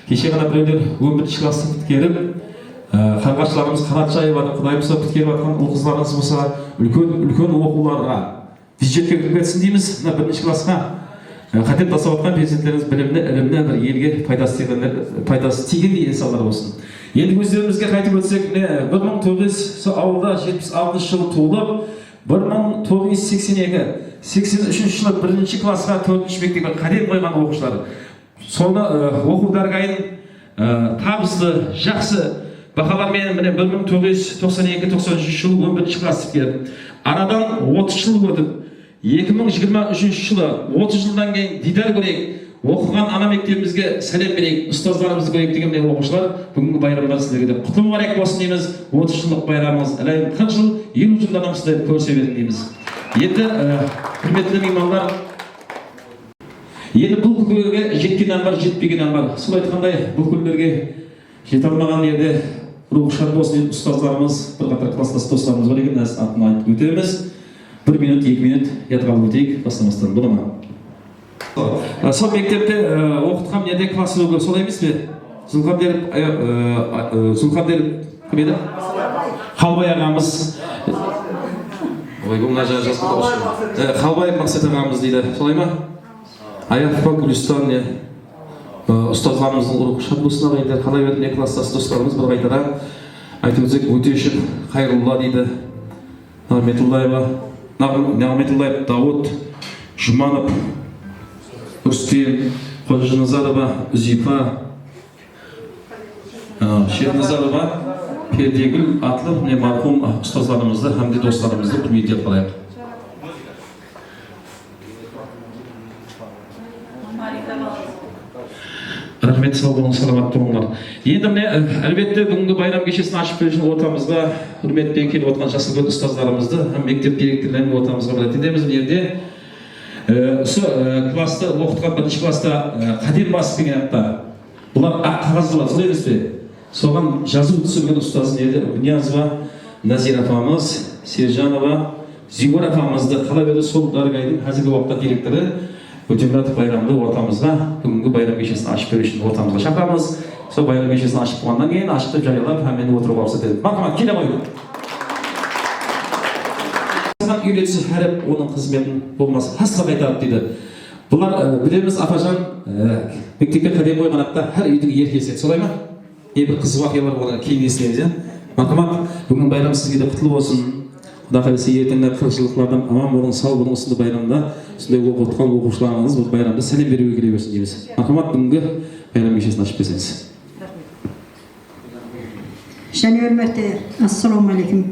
кеше ғана біреулер 11. класты біткеріп, қарғашыларымыз қанат жайып ады, құдайымызға біткеріп атқан ұл қыздарымыз болса, үлкен оқуларға бюджетке кіріп кетсін дейміз. 1. классқа қатеп тасып атқан перзенттеріміз білімді, ілімді бір елге пайдасы тиген деген салдар болсын. Енді өздерімізге қайтып өтсек, 1900 ауылда 76 жылы туылып, 1982-83 жылы 1. классқа 4. мектепке қадем қойған оқушылар. Соны оқу дәргайын табысты, жақсы бағалармен 1992-93 жылы 11. класс келіп, арадан 30 жыл өтіп, 2023 жылы 30 жылдан кейін дидар көрейік, оқыған ана мектебімізге сәлем берейік, ұстаздарымызды көрейік дегенде оқушылар, бүгінгі байрамдар сіздерге де құтты мұбарак болсын дейміз. 30 жылдық байрамымыз әлем 40 жыл, 50 жылдан сіздерді көрсе берін дейміз. Енді құрметті меймандар, енді бұл күндерге жеткеннен бар, жетпегеннен бар. Сол айтқандай бұл күндерге жете алмаған жерде рухы шат болсын деп ұстаздарымыз, бірқатар класстас достарымыз бар екен, атын айтып өтеміз. 1 минут, 2 минут ятырғалы өтейік, бастамастан бола ма? Сол мектепте оқытқан жерде классы өгі, солай емес пе? Сұлқабдер кім еді? Қалбай ағамыз. Ой, бұл мына жағы жазып отырған. Қалбай Мақсат ағамыз дейді, солай ма? Аяқпа Гүлістан ұстаздарымыздың ұрық шат болсын ағайындар, қалай берді класстас достарымыз бір қайтара айтып өтсек, Өтешев Қайрулла дейді, Нағметуллаев Дауыт, Жұманов, Рүстем, Қожынызарова, Үзипа, Шерназарова, Пердегүл, Атлы, марқұм ұстаздарымызды, хамде достарымызды құрметтеп қалайық. Рахмет, сау болыңыз, саламатты болыңдар. Енді міне әлбетте бүгінгі байрам кешесін ашып беруші ортамызға құрметпен келіп отырған жасыл ұстаздарымызды, мектеп директорларын ортамызға білет етеміз. Бұл жерде осы класты оқытқан 1. класста қадем басып деген атта бұлар ақ қағаздылар, солай емес пе? Соған жазу түсірген ұстазын еді Ниязова Назира апамыз, Сержанова Зигор апамызды қалап еді сол Даргайдың қазіргі уақытта директоры Өтемұратов байрамды ортамызға бүгінгі байрам кешесін ашып беру үшін ортамызға шақырамыз. Сол байрам кешесін ашып болғаннан кейін ашықтып жариялап, һәммені отыруға рұқсат етеді. Мархамат, келе қойыңыз. жасаған үйретсіз әріп оның қызметін болмаса асыға қайтарып дейді. Бұлар білеміз Апажан мектепке қадам қойған атта әр үйдің еркесі, солай ма? Бір қызық уақиғалар болған кейін естіміз. Мархамат, бүгін байрам сізге де құтты болсын. Құда қаласа ертеңгі қыршылықтардан аман болың, сау болың, осындай байрамда осындай оқытқан оқушыларыңыз бұл байрамда сәлем беруге келе берсін дейміз. Мархамат, бүгінгі байрам кешесін ашып берсеңіз.
Және өрмәте, ассаламу алейкум.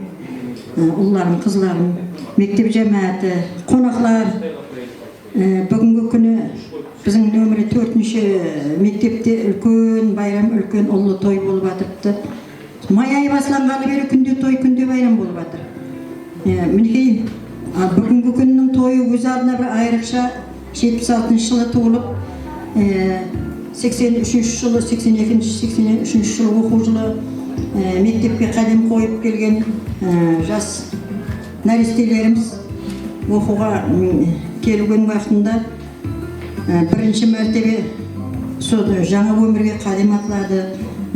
Ұлларым, қызларым, мектеп жәмәті, қонақлар. Бүгінгі күні біздің нөмірі 4-ші мектепте үлкен байрам, үлкен ұлы той болып атырыпты. Май айы басыланғалы бері күнде той, күнде байрам болып атыр. Мінекей, бүгінгі күннің тойы өз алдына бір айрықша 76 жылы туылып, 83 жылы, 82-83 жылы оқу жылы мектепке қадам қойып келген жас нәрестелеріміз оқуға келген уақытында бірінші мәртебе жаңа өмірге қадам атылады.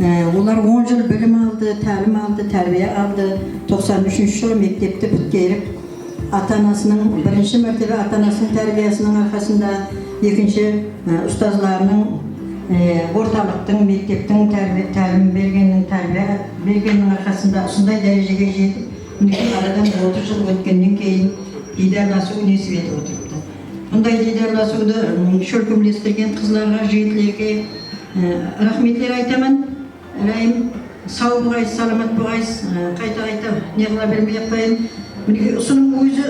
Олар 10 жыл білім алды, тәлім алды, тәрбие алды. 93 жылы мектепті біткеріп, ата-анасының бірінші мәртебе ата-анасының тәрбиесінің арқасында, екінші ұстазларының орталықтың, мектептің тәлім бергеннің, тәрбие бергеннің арқасында осындай дәрежеге жетіп, арадан 30 жыл өткеннен кейін дидарласу несіп етіп отырыпты. Бұндай дидарласуды шөлкімлестірген қызларға, жігітлерге рахметлер айтамын. Райым, сау бұғайыз, саламат бұғайыз, қайта-қайта неғыла бермей апайын. Осының өзі,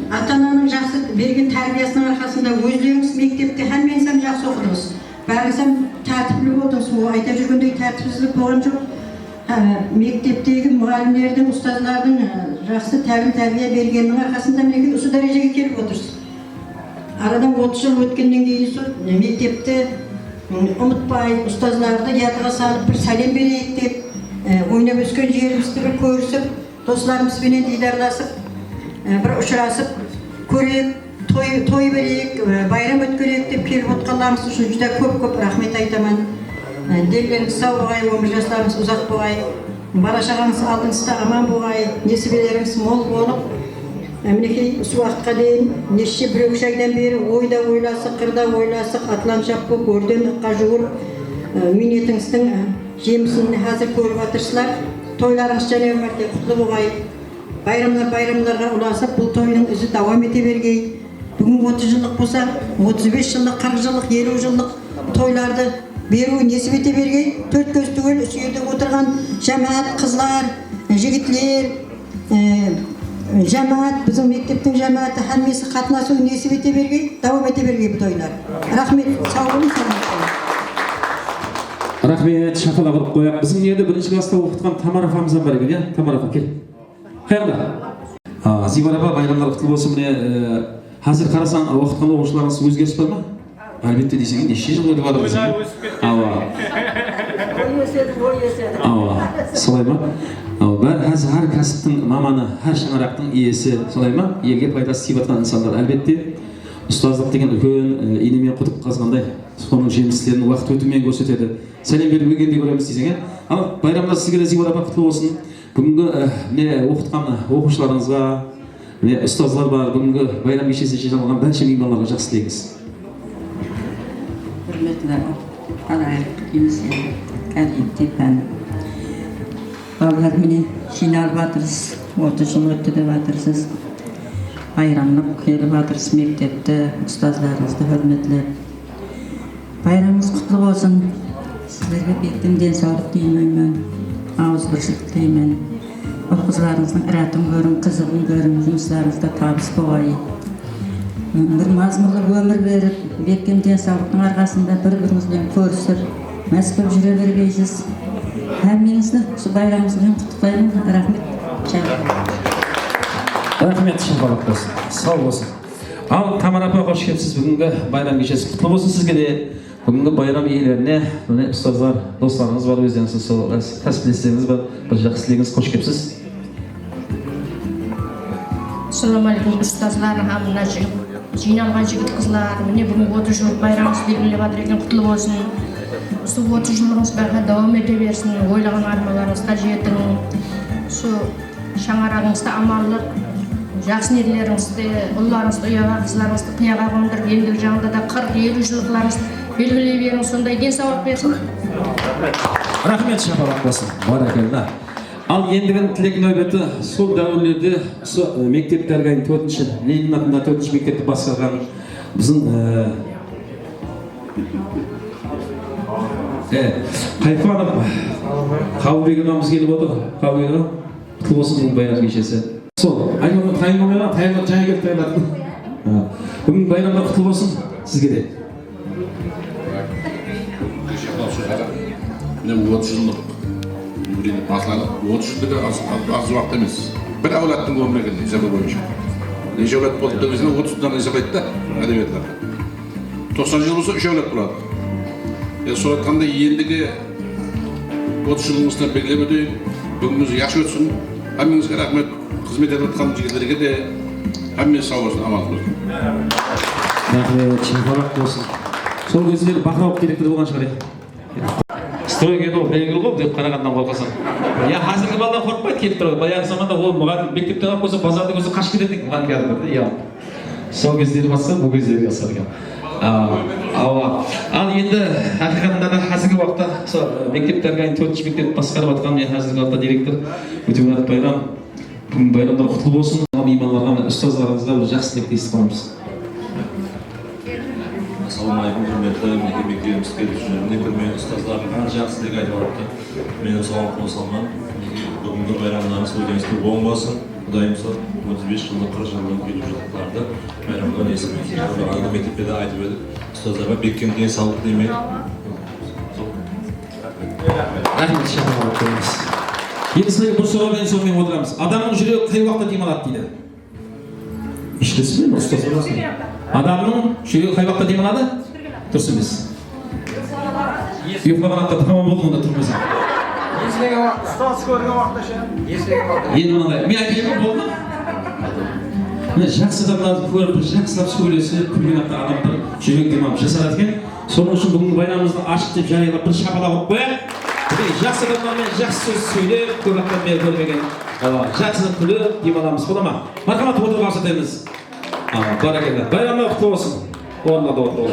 ата-ананың жақсы берген тәрбиесінің арқасында өздеріңіз мектепте һәмменсам жақсы оқыдыңыз. Бәріңсам тәртіплі болдыңыз, айта жүргендей тәртіпсіздік болған жоқ. Мектептегі мұғалімдердің, ұстазлардың жақсы тәрбие бергеннің арқасында мінекей осы дәрежеге келіп отырсыз. Арадан 30 жыл өткеннен кейін мектепте ұмытпай, ұстазларды ядыға салып бір сәлем берейік деп, ойнап өскен жерімізді бір көрісіп, достарымызбенен дидарласып, бір ұшырасып, көрейік, той берейік, байрам өткерейік деп келіп отқандарыңыз үшін жүзде көп рахмет айтамын. Делеріңіз сау болғай, өмір жастарыңыз ұзақ болғай, бала шағаңыз алдыңызда аман болғай, несібелеріңіз мол болып, мінекей осы уақытқа дейін неше бір үш айдан бері ойда ойласық, қырда ойласық, атлан шап болып, өрден ыққа жуырып, минетіңіздің жемісін қазір көріп атырсыздар. Тойларыңыз және өмірде құтлы болғай, байрамларға ұласып, бұл тойның ізі давам ете бергей. Бүгін 30 жылдық болса, 35 жылдық, 40 жылдық, 50 жылдық тойларды беру несіп ете бергей. Төрт көз түгел сүйерде отырған жәмәт, қызлар, жігітлер, жәмәт, біздің мектептің жәмәті һәммесі қатынасу несіп ете бергей, давам ете бергей бұл тойлар. Рахмет, сау болың, саламат болың.
Рахмет, шапалақ ұрып қояқ. Біздің еді бірінші класста оқытқан Тамара апамыздан бар екен, Тамара апа, кел. Қайырда? Зибар апа, байрамдар құтылы болсын. Қазір қарасаң, оқытқан оқушыларыңыз өзгеріс бар ма? Әлбетте дейсің, неше жыл өтіп жатыр дейсің? Ауа, солай ма? Әр кәсіптің маманы, әр шаңырақтың иесі, солай ма? Елге пайдасы тиіп жатқан инсандар. Әлбетте, ұстаздық деген үлкен инемен құдық қазғандай, соның жемістерін уақыт өтумен көрсетеді. Сәлем беріп өгенде көреміз дейсің. Ал байрамда сізге де Зибар апа құтылы болсын. Бүгінгі оқытқан оқушыларыңызға, ұстазлар бар, бүгінгі байрам кешесі жиналған бәрше меймандарға жақсы тілейміз.
Hürmetler, arayıp kimse, kәрiyip ben. Балалар мені жиналып жатырсыз, 30 жыл өтті деп жатырсыз. Байрамлық келіп жатырсыз мектепті, ұстаздарыңызды hürmetlеп. Байрамыңыз құтлы болсын. Сіздерге бектен денсаулық тілеймін, ауыз біршілік тілеймін. Қызларыңыздың ірәтін көрін, қызығын көрін, жұмыстарыңызда табыс болғай. Бір мазмұрлы өмір беріп, беккен денсаулықтың арқасында бір-біріңізбен көрісіп, мәскіп жүре бергейсіз. Әмеңізді осы байрамыңызбен құттықтаймын. Рахмет.
Рахмет, шапалақ болсын. Сау болсын. Ал Тамара апа, қош келіпсіз. Бүгінгі байрам кешесі құтлы болсын сізге де. Бүгінгі байрам иелеріне, ұстаздар, достарыңыз бар, өздеріңіз сол кәсіптестеріңіз бар, бір жақсы тілегіңіз, қош келіпсіз.
Ассалаумағалейкум, ұстазлар, мына жиналған жігіт қызлар, міне бүгін 30 жыл байрамыңыз белгілеп жатыр екен, құтлы болсын. Осы 30 жылыңыз бәрі давам ете берсін, ойлаған армандарыңызға жетің. Шаңырағыңызда амандық, жақсы нелеріңізді, ұлларыңызды ұяға, қызларыңызды қияға қондырып, ендігі жағында да 40-50 жылқыларыңыз белгілей беріңіз, сондай денсаулық берсін.
Рахмет, шапалақ болсын. Баракалла. Ал ендігін тілек нөбеті сол дәуірлерде мектептерге 4-ші Ленин атында 4-ші мектепті басқарған біздің Қайфанов Қабылбек ағамыз келіп отыр. Қабылбек ағам құтты болсын бүгін байрам кешесі. Сол, айнұлы тайынмамайға тайынға жаңа келіп тайынлады. Бүгін байрамда құтты болсын сізге де.
Мен 30 жылдық өміріне басылады. 30 жылдығы аз уақыт емес. Бір әулеттің өмірі екен есебі бойынша. Неше әулет болды да біздің 30 жылдан есеп айтты әдебиеттер. 90 жыл болса 3 әулет болады. Сол айтқанда ендігі 30 жылыңыздан белгілеп өтейін. Бүгініңіз яшы өтсін. Әмеңізге рахмет. Қызмет етіп жатқан жігіттерге де әмеңіз сау болсын, аман болсын.
Рахмет, шапалақ болсын. Сол кездері Бақырауов директор болған шығар. Стройге ол белгілі ғой деп қарағандан қорқасың. Я қазіргі балдар қорқпайды келіп тұрады. Баяғы заманда ол мұғалім мектепте қалып қойса базарды көрсе қашып кетеді мұғалім кәдімгі. Иә. Сол кездері басқа, бұл кездері басқа екен. Ал енді ақиқатында да қазіргі уақытта мектептерге 4-ші мектеп басқарып жатқан мен қазіргі уақытта директор Өтеуат Байрам. Бүгін байрамдар құтты болсын. Имамларға, ұстаздарыңызға бір жақсы тілектестік қоямыз.
Ассалаумағалейкум, құрметті мектебіміз келушілеріне, көрмеген ұстаздардың қанша жақсы тілек айтып жатты. Менің соған қосылман. Бүгінгі байрамдарыңыз өздеріңізге оң болсын. Құдайым сол 35 жылдық 40 жылдық келіп жатқандарды байрамдан есімін мектепте де айтып едік. Ұстаздарға беккен денсаулық демей.
Рахмет, шапалақ қоямыз. Енді сізге бір сұраумен сонымен отырамыз. Адамның жүрегі қай уақытта демалады дейді? Ешкісі мен ұстаз боласың. Адамның жүрегі қай уақытта демалады? Дұрыс емес. Ұйықтаған уақытта тамам болды онда тұрмаса.
Есілеген уақытта. Ұстаз көрген уақытта ше. Есілеген уақытта.
Енді мынандай. Мен айтайын болды ма? Міне жақсы адамдарды көріп, жақсылап сөйлесіп, күлген адамдар жүрек демалып жасады екен. Соның үшін бүгінгі байрамымызды ашық деп жариялап бір шапалақ қойып қояйық. Жақсы адамдармен жақсы сөз сөйлеп, көп адаммен көрмеген жақсы күліп демаламыз, бола ма? Мархамат отырып алсатаймыз. Баракалла. Байрамда құтты болсын. Орнында отырып.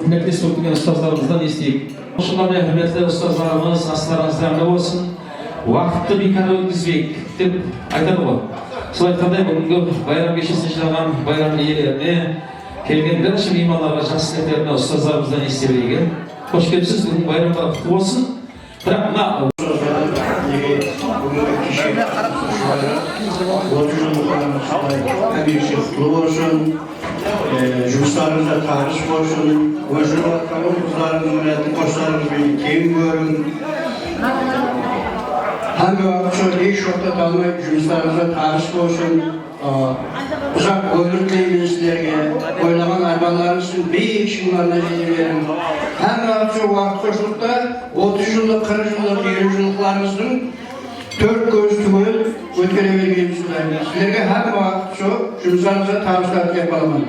Hürmetli sohbetgen ustazlarımızdan isteyip. Şunlarla hürmetli ustazlarımız, aslarınız dämli bolsun. Vakitli bir kere ötküzbek dep aytadı o. Şol aytkanday bugünkü bayram geçişini çıragan bayram iýelerini, kelgen barcha mehmonlarga, şahsiyetlerine ustazlarımızdan isteyip. Hoş geldiniz. Bugün bayramlar kutlu olsun. Birak mına
30 yıllık kutlu olsun. Жұмыстарыңызда табыс болсын. Өшіріп жатқан қыздарыңыз, мұратты қостарыңызбен кең көрін. Hem vakit hiç vakit almayıp жұмыстарыңызда табыс болсын. Uzak ömür dileyim sizlerge. Oylaman armanlarınızın büyük şunlarına verin. Hem vakit koşulukta 30 yıllık, 40 yıllık, 50 yıllıklarınızın 4 göz tügül ötkerebilgeyim sizlerge. Sizlerge hem vakit жұмыстарыңызда табыстар kep alamam.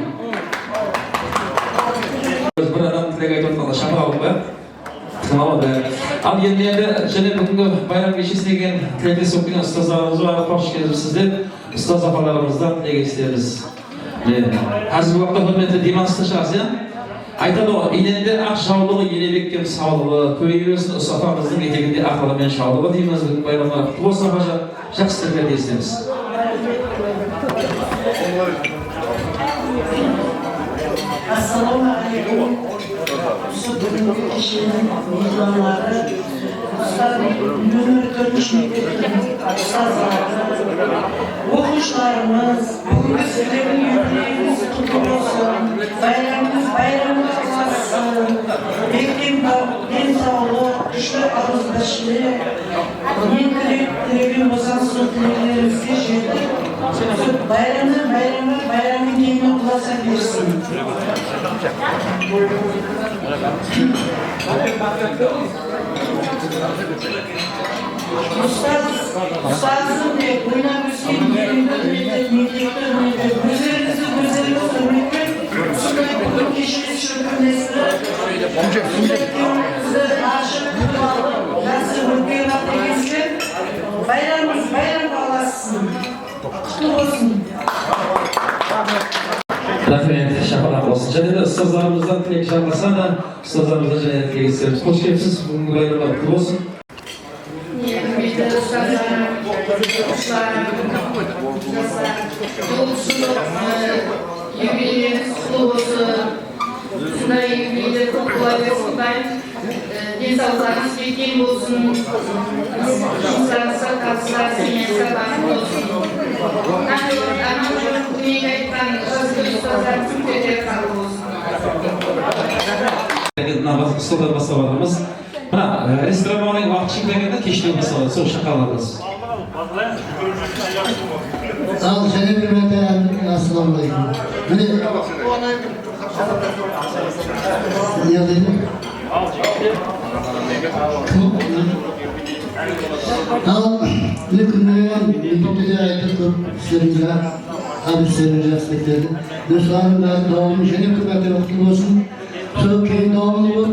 Bir adam tilek aytып atkanda şapal alып koyat. Tamam da. Al yenilerde jene bugünkü bayram geçişine gelgen tileklesi okuyan ustazlarımız var. Hoş geldiniz. Ustaz afalarımızdan tilek isteyeriz. Hazır bu vakta hürmetli divan ustaşağız ya. Aytadı o, inende ak şavlığı, yenebekkem sağlığı, köyüyorsun usafamızın eteginde akılымен şavlığı deyimiz. Bugün bayramlar kutlu olsun afaca. Жақсы тілектерді естеміз.
Assalamu alaikum. Şu bugünkü kişinin mihmanları, nömür 4 mektebinin ustazları, okuşlarımız, bugün sizlerin yüreğiniz kutlu olsun, bayramınız olsun, bekleyin en sağlığı, güçlü ağızdaşlığı, ne dileğim olsan son dileklerimizi yedik. Bayramın keyfine ulaşan birisi. Ustazım ne? Oyna müziğin yerinde mektepte güzelinizi sürmekte. Sunay bugün kişinin çökümlesine. Güzelliğinize aşık kutlalı. Nasıl hürküyen atlayınızı? Bayramımız bayram bağlasın. Kutlu olsun.
Rahmet, şapalak olsun. Және de ustazlarımızdan tilek çalmasa da ustazlarımızdan және tilek isteriz. Hoş geldiniz. Bugün bayramlar kutlu olsun.
Niyetimiz ustazlarım, okuşlarım, yolculuk, yüreğiniz kutlu olsun. Şunday yüreğiniz kutlu olsun. Densallarınız bekim olsun. İnsanlarınızsa tatsızlar, semenizse bakım olsun. Anamızın dünyaya aytkan özgür ustazlarımızın kötüye kabul olsun.
Namaz ustalar basalarımız. Restoranın vakti çekildiğinde keşke basalar, soğuk şakalarımız.
Sağ ol, seni hürmete assalamu alaikum. Ne dedim? Al, ne kınlayan, bir ayetip serince, abi serince sektirdi. Dostlarım da doğumlu, seni hürmete vaktim olsun. Çok iyi doğumlu bu.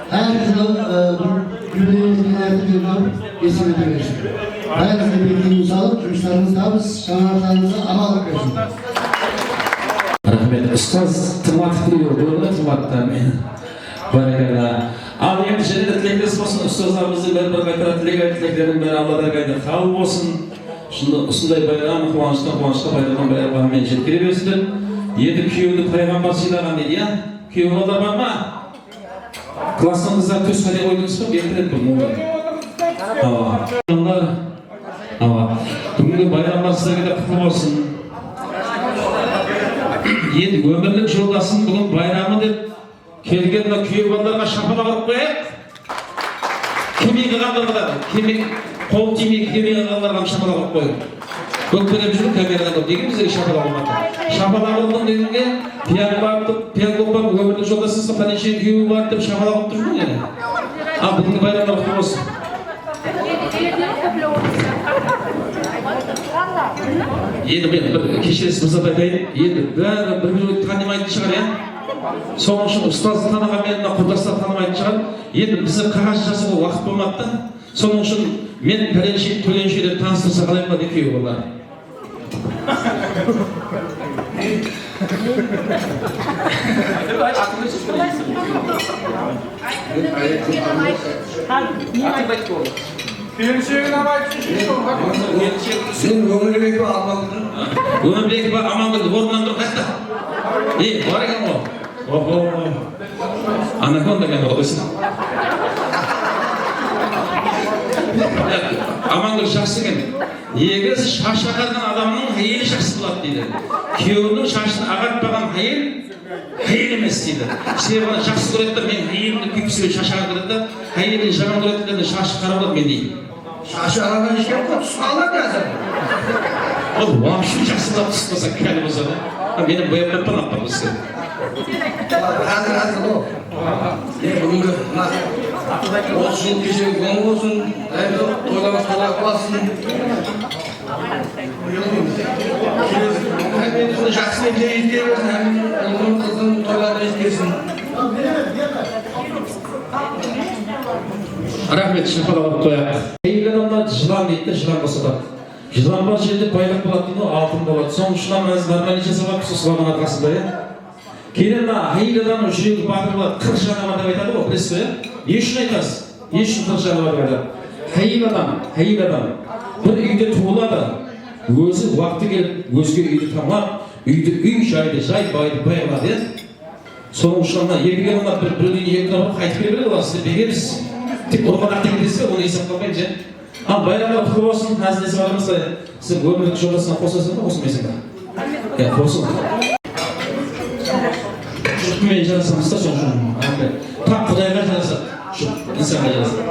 Herkese yüreğinizi dinlerdi isim edilmiştir. Herkese bildiğini sağlık, жұмыстарыңызда жаңалықтарыңызға амандық берсін.
Rahmet, ustaz tırmat kılıyor, doğru tırmattan. Barakala. Al endi және de tilekleriniz olsun, ustazlarımızı bir kaytara tileklerin beri Allah'tan kaydır kabul olsun. Şunday bayram, kuvançta bayramdan bayramға men жеткіре берсін. Енді күйеуді пайғамбар сыйлаған дейді, ya. Kuyuğuna da bakma. Klasınızda töz hale koydunuz mu? Getirin bunu. Bugünkü bayramlar size de kutlu olsun. Енді ömürlük жолдасın bugün bayramı dep kelgen kүйеу балдарга шапалак алып коет. Кемеге калгандар, кол тимей кемеге калгандарга шапалак алып коет. Көкпелеп жүрүп камерада көп деген бизге шапалак алмады. Шапалак алдым дегенге пиян копап ömürlük жолдасыңызга канече күйеуі бар деп шапалак алып жүрмүн yani. Al bugünkü bayramlar kutlu olsun. Енді мен кешіресіз мырзат айтайын, енді бәрі бір-бірін танымайтын шығар, ya. Соның үшін ұстазды таныған мен құрдастар танымайтын шығар. Енді бізде қағаз жазуға уақыт болмады да. Соның үшін мен пәленше, төленше деп таныстырса қалай ма деп күйеуі олар. Sen Ömürbek aman kıldı, ordudan dur kaçta. İyi, var ya o. Oho. Anakonda gel olasın. Aman kıl şahsı gel. Негіз шаш ағарған адамның әйелі жақсы болады дейді. Күйеуінің шашын ағартпаған әйел емес дейді. Себебі жақсы көреді де мен әйелімді күйіпсіре шаш ағарады да, әйелін жаман көреді де шашы қара болады мен дейді. Шашы ағарған ешкен көп тұсқалар қазір. Ол вообще жақсы да тұспаса кәлі болса да. Мені бояп аппан бізге. Қазір ол. Бүгінгі осы жыл кешегі оң болсын, тойланып қалақ болсын. Жақсы мен жейіздер болсын, ұлғын қызын тойларды ескерсін. Рахмет, шапалап қояқ. Әйел адамдар жылан дейді, жылан босатады. Жылан бар жерде байлық болады дейді, алтын болады. Соның жылан мәз нормаль жасалып, сұсыланның арқасында, кейін әйел адамның жүрегі батыр болады, 40 жаны бар деп айтады ғой, білесіз бе? Не үшін айтасыз? Не үшін 40 жаны бар деп айтады? Әйел адам бір үйде туылады, өзі уақыты келіп, өзге үйді тамап, үйді үй жайды, жай байды байылады. Соның үшін ерген адамдар бір-біріне ерген адамдар қайтып келе береді олар, сіздер бекерсіз. Тек ұрған ақтен кетесіз, оны есеп қалмайды же. Ал байрамға құтты болсын, әзілесі барымызда, сіз өмірлік жолдасына қосасың ба, қосылмайсың ба? Қосын. Мен жарасамыз да соң үшін. Тап Құдайға жарасады. İnsanға жарасады.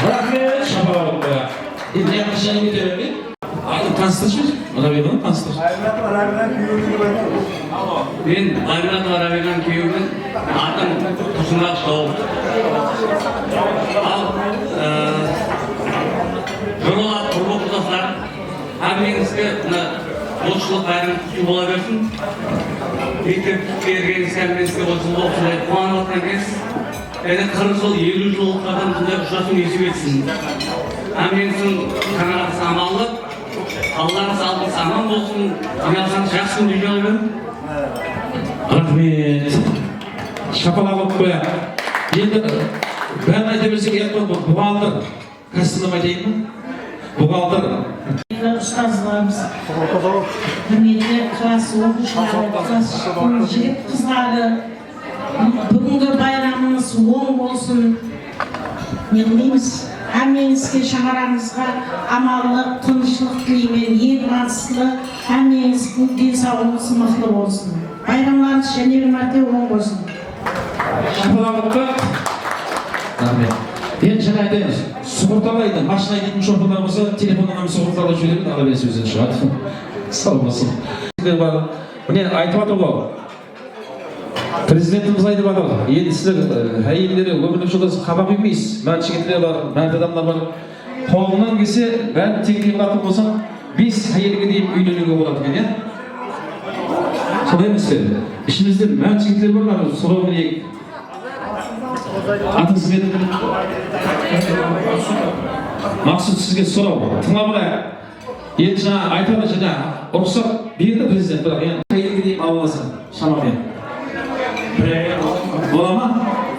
Рахмет, шапалап қояқ. Енді яқышаны көтеріп ме? Таныстыршы, Арабиядан таныстыршы.
Мен Айрат Арабиядан күйеуімін, атым Құсынақ Шауып. Ал жұралап құрбы құлдастар, әмеңізге отшылық қайрын құсы бола берсін. Мектеп берген сәмеңізге отшылық оқшылай қуанып атқан кез, әді 40 жыл, 50 жыл оқыған тұндай ұшасын есіп етсін. Әмеңіздің қанағаты самалып, Allah'ın sağlığı aman olsun, dünyasan жақсын дүние алып.
Рахмет. Шапалап қояқ. Енді бәрін айта берсек бұғалтыр. Кәсібін айтайын ба? Бұғалтыр.
Ұстазlarımız, құрметті класс оқушылары, класс жігіт қыздары, бүгінгі байрамымыз оң болсын. Не қылмаймыз? Әмеңізге шаңырағыңызға амалық, тыныштылық тілеймін, ең маңыздысы әмеңіз денсаулығыңыз мықты болсын. Байрамlarınız және бір мәрте оң болсын.
Шапалаққа. Рахмет. Енді жаңа айтайын, сұғырталайды, машина дейтін шофырлар болса, телефонынан сұғырталай жөнеледі, ала бересі өзен шығады. Сау болсын. Міне айтып атыр ғой. Президентimiz айтып атыр. Енді сіздер әйелдері өмірлік жолдасы қабақ үймейсіз. Мән жігіттер бар, мән адамдар бар. Қолыңнан келсе, бәрін теңдей қылатын болсаң, 5 әйелге дейін үйленуге болады екен, иә? Солай емес пе? Ішімізде мән жігіттер бар ма? Сұрау білейік. Атыңыз бен? Мақсұт сізге сұрау. Тыңлап алайық. Енді жаңа айтады, жаңа рұқсат берді президент, бірақ әйелге дейін аласың, шамамен. Бола ма?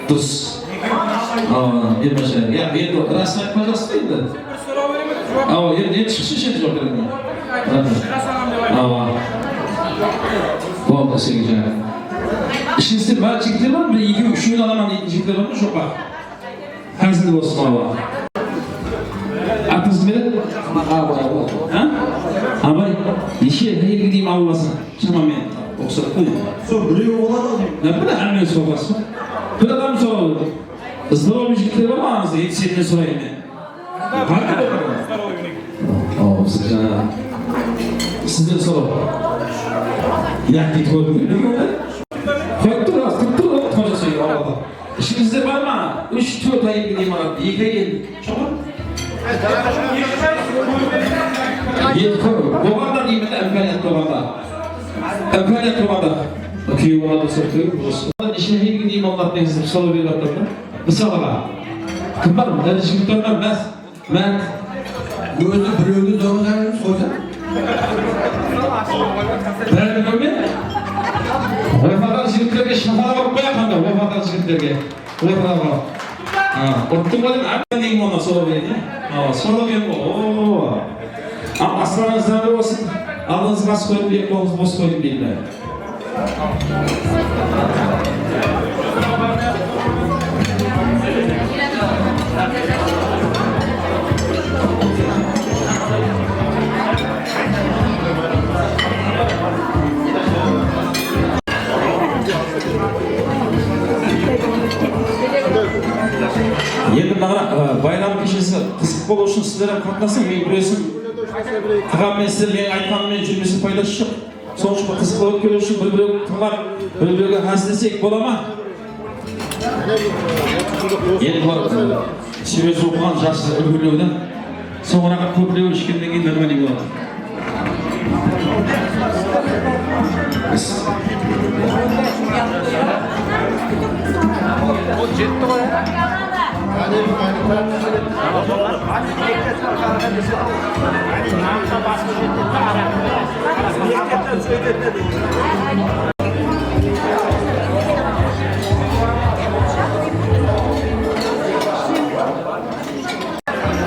Дұрыс. Ермаша. Енді расын айтпай жақсы дейді. Енді шықшы шен жоқ береді. Болды, сенге жаңа. Ішіңізде бар жігіттер бар ма? Бір екеу, үшеуін аламан дейтін жігіттер бар ма? Жоқ па? Әзілді болсын, Атыңыз кім еді? Абай. Неше әйелге дейін аласың? Шамамен. Оқсат қой. Сол біреу болады ғой. Бір әммен соғасы. Бір адам соғады. Здоровый жігіттер бар ма аңызда? Енді сенен сұрайын мен. Сізден сұрау. Яқ дейді көрдің бе? Қойып тұр, тұрып тұр, қожа сөйіп алады. Ішіңізде бар ма? 3-4 әйелге limonat. İki çoğun. Boğanda değil mi de emperyat boğanda. Emperyat boğanda. Kıyı boğanda sırtıyor. İşine gibi limonat neyse salı bir atlarında. Mesela kim var mı? Ben şimdi görmem ben. Gözü bürüğünü zorlarını soracağım. Ben görmeyeyim. Vefadan şirketlerge şafada bakıp koyakanda. Vefadan şirketlerge. Vefadan bak. Korktum olayım. Ben neyim ona sola vereyim ya. Sola vereyim o. Ama aslanınız zararı olsun. Aldığınız bas koyun diye kolunuz boz koyun değil mi? Енді bayram кешесі қызық болу үшін сіздер қатынасың, мен күресім. Тығанмен сіздер мен айтқанымен жүрмесе пайдасы жоқ. Сол үшін қызық болып келу үшін бір-бірі тыңлап, бір-біріге әсіресек бола ма? Енді бұлар сөз оқыған жасы үлгілеуді, соңыраға көплеу ішкеннен кейін нормали болады.
Ол жетті ғой.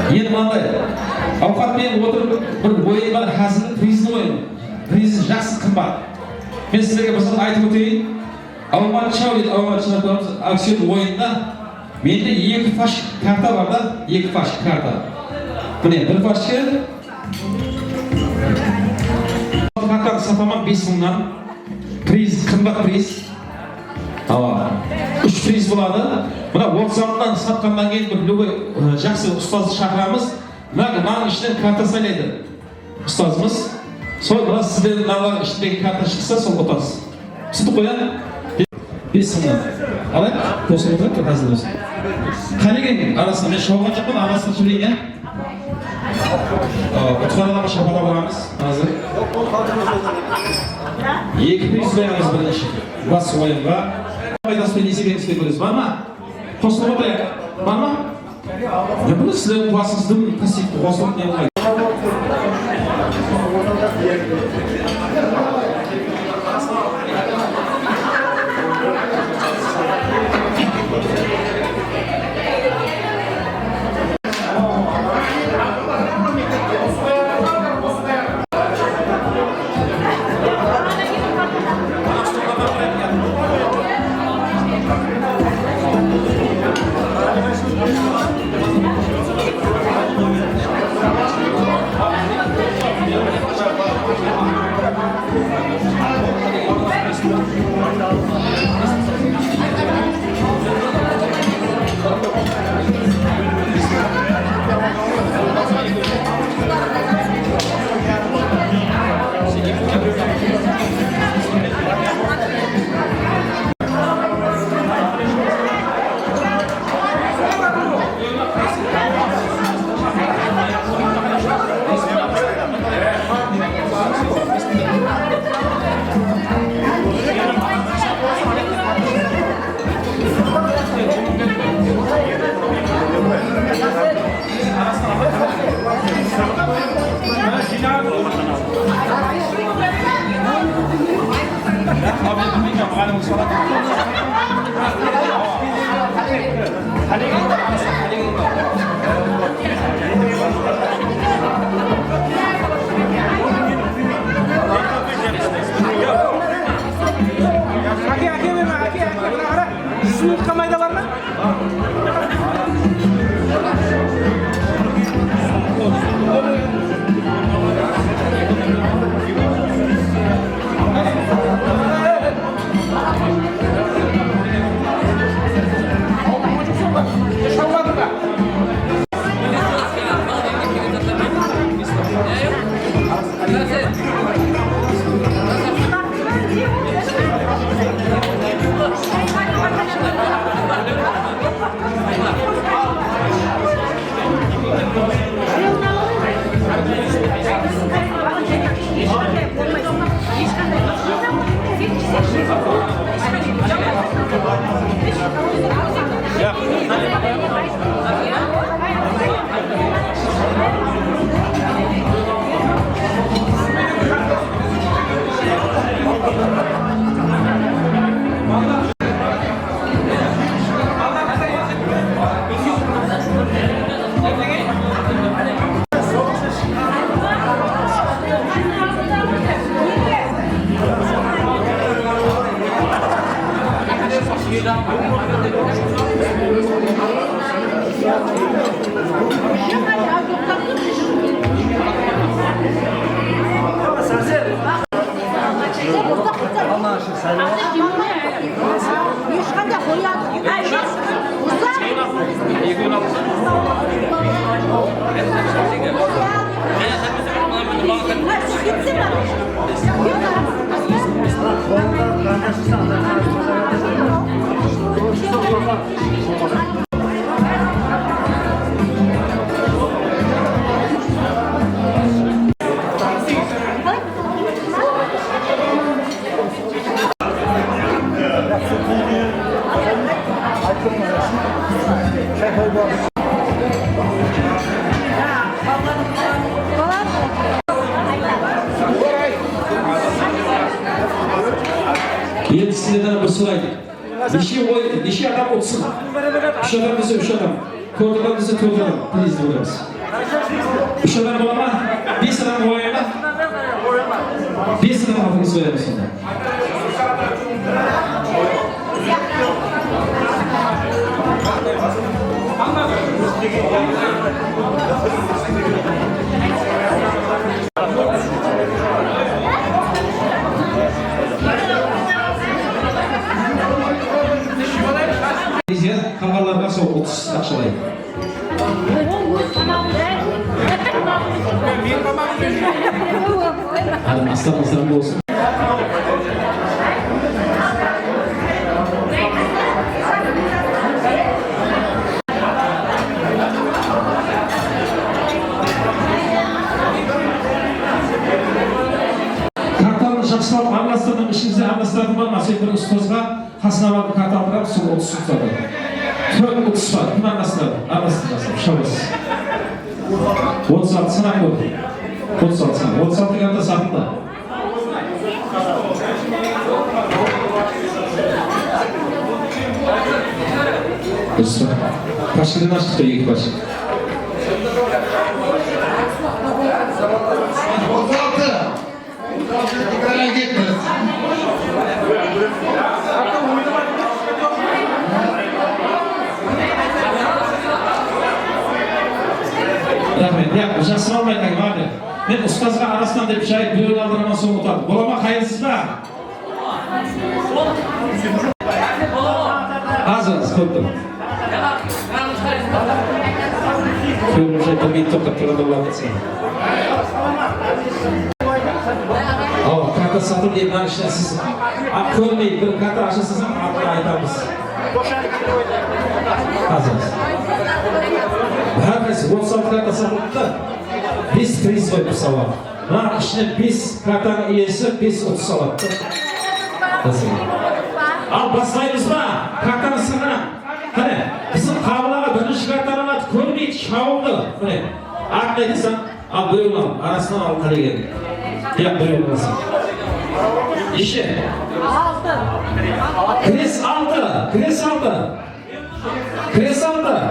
Енді мынандай ауқатпен отырып бір ойын бар, хәзілдің призін ойын. Призі жақсы қымбат. Мен сіздерге бір айтып өтейін. Алматы Чау дейді, Алматы Чау аукцион ойында менде 2 фаш карта бар да, 2 фаш карта. Міне, бір фашке картаны сатаман 5 мыңнан. Приз, қымбат приз. 3 приз болады. Мына WhatsApp-тан сатқаннан кейін бір любой жақсы ұстазды шақырамыз. Мынаның ішінен карта сайлайды. Ұстазымыз. Сол мына сіздердің мыналар ішіндегі карта шықса, сол ұтасыз. Сүті қоян. 5 мыңнан. Алай, қосып отырып, қазір осы. Қалеген арасында мен шауған жақпын, арасында сөйлейін, ә? Ұтқаналама шапада боламыз, қазір. 2 приз қоямыз бірінші. Бас ойынға. Пайдаспен есебен істей көресіз. Бар ма? Қосылып отырайық. Бар ма? Не бұл сіздер қуасыздың қасиетті қосылып не болмайды. Endi sizlardan bir so'raydi. Necha adam o'tsin? 3 odam desa 3 odam. 4 odam desa 4 odam. Please bo'lamiz. 3 odam bo'ladimi? 5 odam bo'ladimi? 5 odam haqida so'raymiz unda. Kanallardan sonra 30 akşamayı. Hadi aslan olsun. Kartalını şahsılar anlasının işinize anlasının olmasa bir ustazga hasnalarını kartaldıran sonra 30 tutmadı. Tök 30 var. Kim anlasınlar? Anlasınlar. Şabız. 36 sınav oldu. 36 sınav. 36 yanında satıldı. Üstüne. Başkırın açtık da ilk başı.
36. Dikkat etmez.
Rahmet, ya uşaksın olmayın abi. Ben ustazga arasından da bir şey büyük aldırman sonra utandım. Bulama hayırsız mı? Az korktum. Şöyle şey tabii toprak turada bulamazsın. Karta satın diye ben işte siz körmeyin, bir karta aşısız ama akla ayıtamız. Az. Herkes 36 karta satıldı. Biz kriz var bu sabah. Ne işte biz kartanın iyisi biz 30 salattık. Nasıl? Al basmayız mı? Kartanın sana. Hani bizim kavlağa dönüş kartanına körmeyin çağıldı. Hani akla edilsen al buyurun arasından al kare gelin. Yap buyurun arasın. İşte. Kriz aldı. Kriz aldı. Kriz aldı.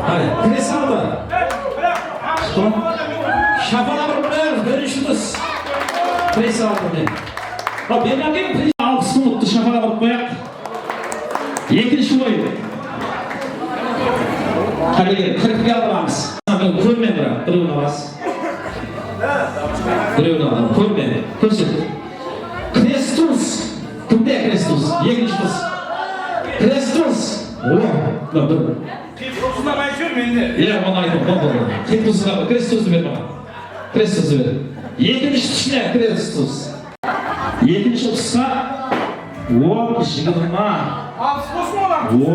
Hadi, kriz aldı. Şafalarımlar, görüşürüz. Kriz aldı ne? Bak benim hakim kriz algısını unuttu, şafalar koyak. Yekin oyun. Hadi gel, 40 bir alamaz. Ben körmem bırak, durun avaz. Durun avaz, körmem. Körsün. Kristus. Kimde Kristus? Yekin şutus. Kristus. Oğlum, dur.
Kristus'una ben mende.
Ya bana aydım, bana. Kristus'u ver bana. Kristus'u ver. Yekinci ne? Kristus. Yekinci tutsa 10, 20,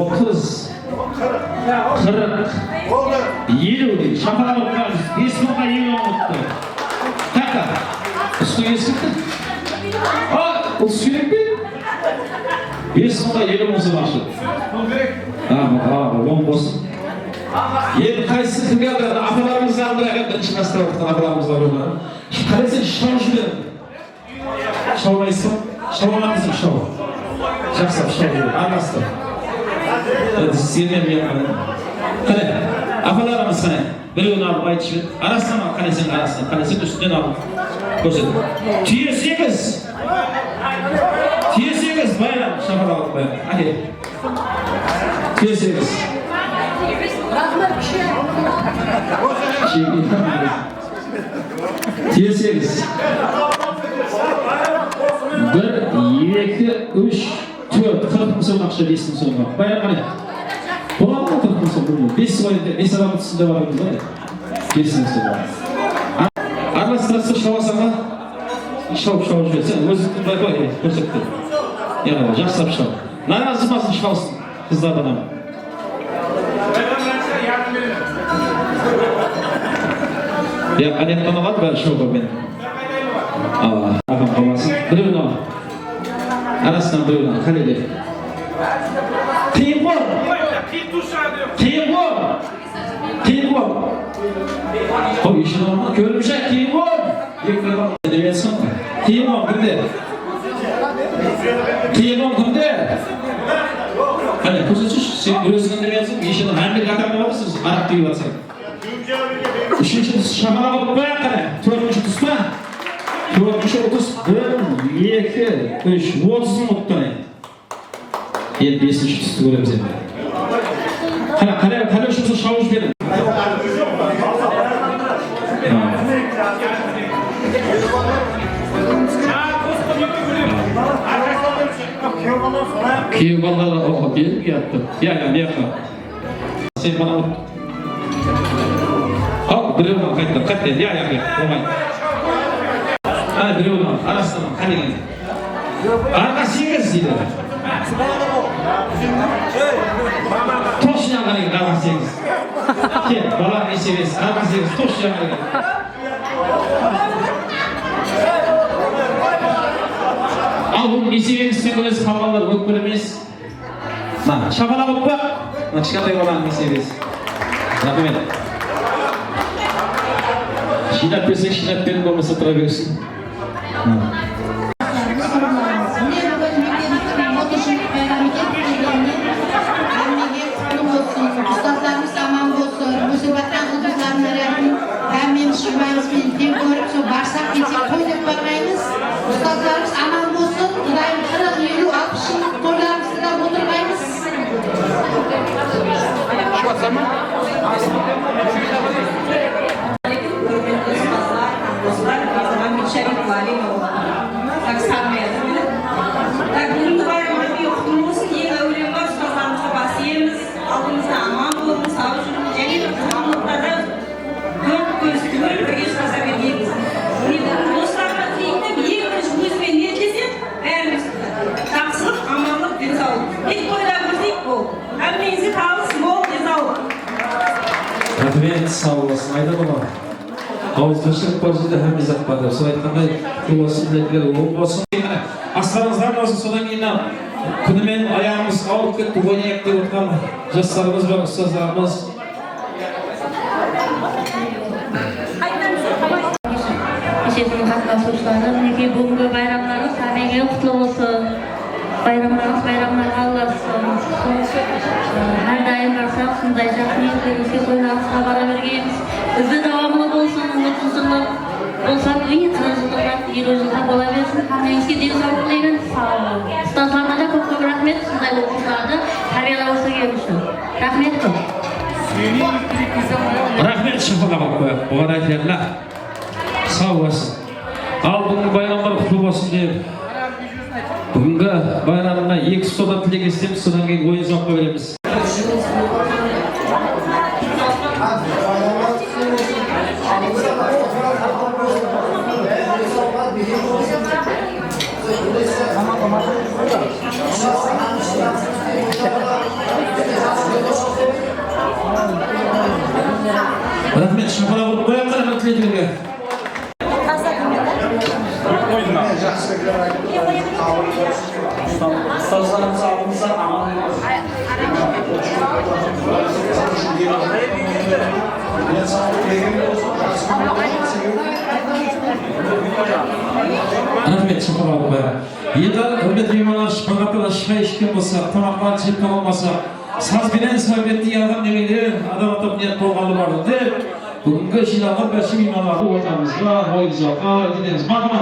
30, 40, 50. Şapalar okuyoruz. İsmail'a 50 unuttu. Kaka. Üstü yesikti. O sürekli. İsmail'a 50 muzu başladı. Bon olsun. Yeni kayıtsız kim geldi? Afalarımızı aldırarak da çıkastıra ortadan afalarımızla bunlar. Kalesi şovşuyor. Şovmayısın. Şovmanızın şov. Şaksa şov. Anlasın. Siyirmem yapmadım. Hadi. Afalarımız hani. Böyle onu alıp ayıtışın. Arasına bak kalesinin arasına. Kalesinin üstünden alıp. Koşun. Tüye 8. Tüye 8. Bayram. Şafak alıp bayram. Hadi. Tüye 8. Tüye 8. 1, 2, 3, 4. 40 mısın akşam 5 mısın var. Bayram hani. Olan mı 40 mısın bunu? 5 var idi. 5 adam üstünde var mı? 5 mısın var. Arasında şovasana. Şov şöyle. Sen özüktün bay. Özüktün. Yani жақсап шау. Наразымасын шаусын. Kızlardan ama. Ya annetten alan ben şov ben. Ağam babasın. Buyurun al. Arasından buyurun al. Hadi gel. Timur. Keyin bo'l. Keyin bo'l. Qo'y ishini olma, ko'rmishak, keyin bo'l. Yeklardan demaysan. Keyin bo'l, bunday. Keyin bo'l, bunday. Qani, ko'rsatish, sen o'zingni demaysan, ishini hamma qatorga olasiz, qarab tuyuyorsan. Uchinchi shamara bo'lib qo'y, qara. To'rtinchi tusma. To'rtinchi 31, 2, 3, 30 minutdan. Endi 5-chi tusni ko'ramiz endi. Qara shuncha shavush berin. Kuyov bolalar o'qib bermayapti. Ya, bu yoqqa. Sen mana hop, birovdan qaytdi. Ya, bo'lmaydi. Ha, birovdan, arasidan qarang. Arkasiga deydi. Toshdan qarang, arkasiga. Kel, bola esimiz, arkasiga toshdan qarang. Al bu esimiz singles havalar o'q bilamiz. Mana, shabala bo'lib qo'y. Mana chiqatay bolam esimiz. Rahmat. Şilat bersek şilat berin olmasa tura versin.
Ustazlarımız aman olsun, musibatdan ıldızlarına rahmet. Hem şivanız birlikte görüp, so bağırsak geçip koyduk bakmayınız. Ustazlarımız aman olsun, İlayim 40, 50, 60 yıllık kollarımızda oturmayınız.
Şu atsam mı?
Rahmet, sağ olasın. Ayda baba. Ağızdaşlık barcıda hem izah vardır. Sonra aytqanday olsun, dilekler olsun. Aslarınızdan olsun, sodan keyin kunimen ayağımız ağrıp ketdi, o'ynayap deb o'tgan yoshlarimiz va ustozlarimiz.
Kechirdim qatnashuvchilarim, nega bugungi bayramlarimiz hammaga qutlug' bo'lsin. Bayramlarimiz bayramlarga alashsin. Har doim barcha shunday yaxshiliklarga qo'ylarimiz xabar berganmiz. Bizni davomli bo'lsin, umidimizlar bo'lsa, yurishda bo'laversin. Hammangizga dil sog'lik tilayman. Sog' bo'ling. Ustozlarga ko'p rahmat, shunday o'quvchilarni tarbiyalab o'stirganmiz. Rahmat ko'p.
Rahmet şafağa koyup, bu hareketler. Sağ olasın. Al bugün bayramlar kutlu olsun deyip. Bugünkü bayramına ilk soda tilek isteyip, sodan keyin oyun soqqa veremiz. Rahmet şafağa vurup koyaklar hemen tiledirge.
Ustazlarımız ağımıza aman
Rahmet şafağa vurup koyaklar. Yeter, hürmet limanlar şıpağatılar şıpağ işken olsa, tamamlar çipten olmasa, saz bilen sabrettiği adam demeydi, adam atıp niyet bolğalı vardı. Bugünkü şilalar başı limanlar bu ortamızda, boyunca, gideriz. Bakmak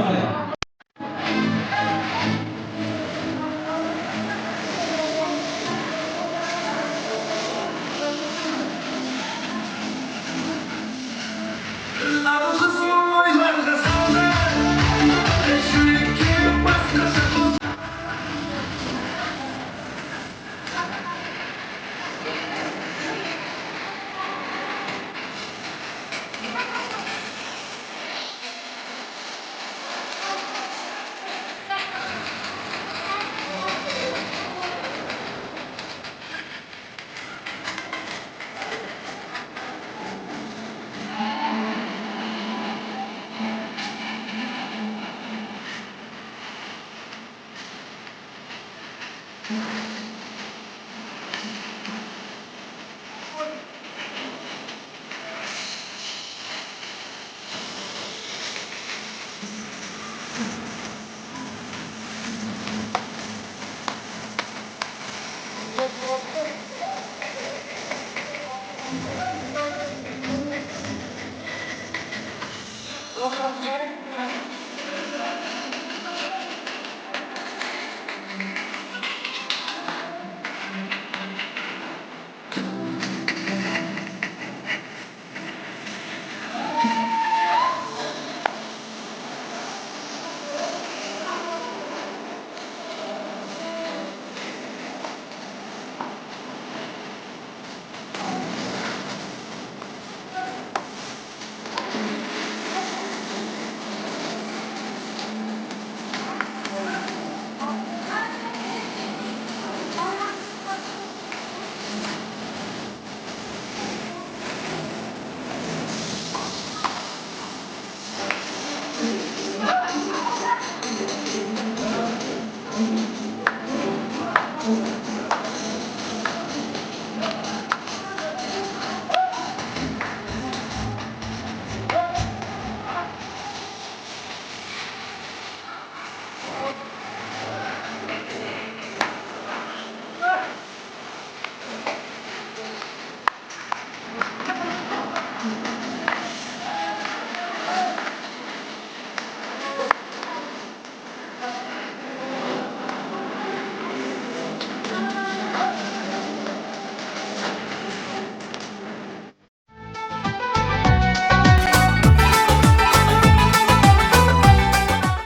Охрана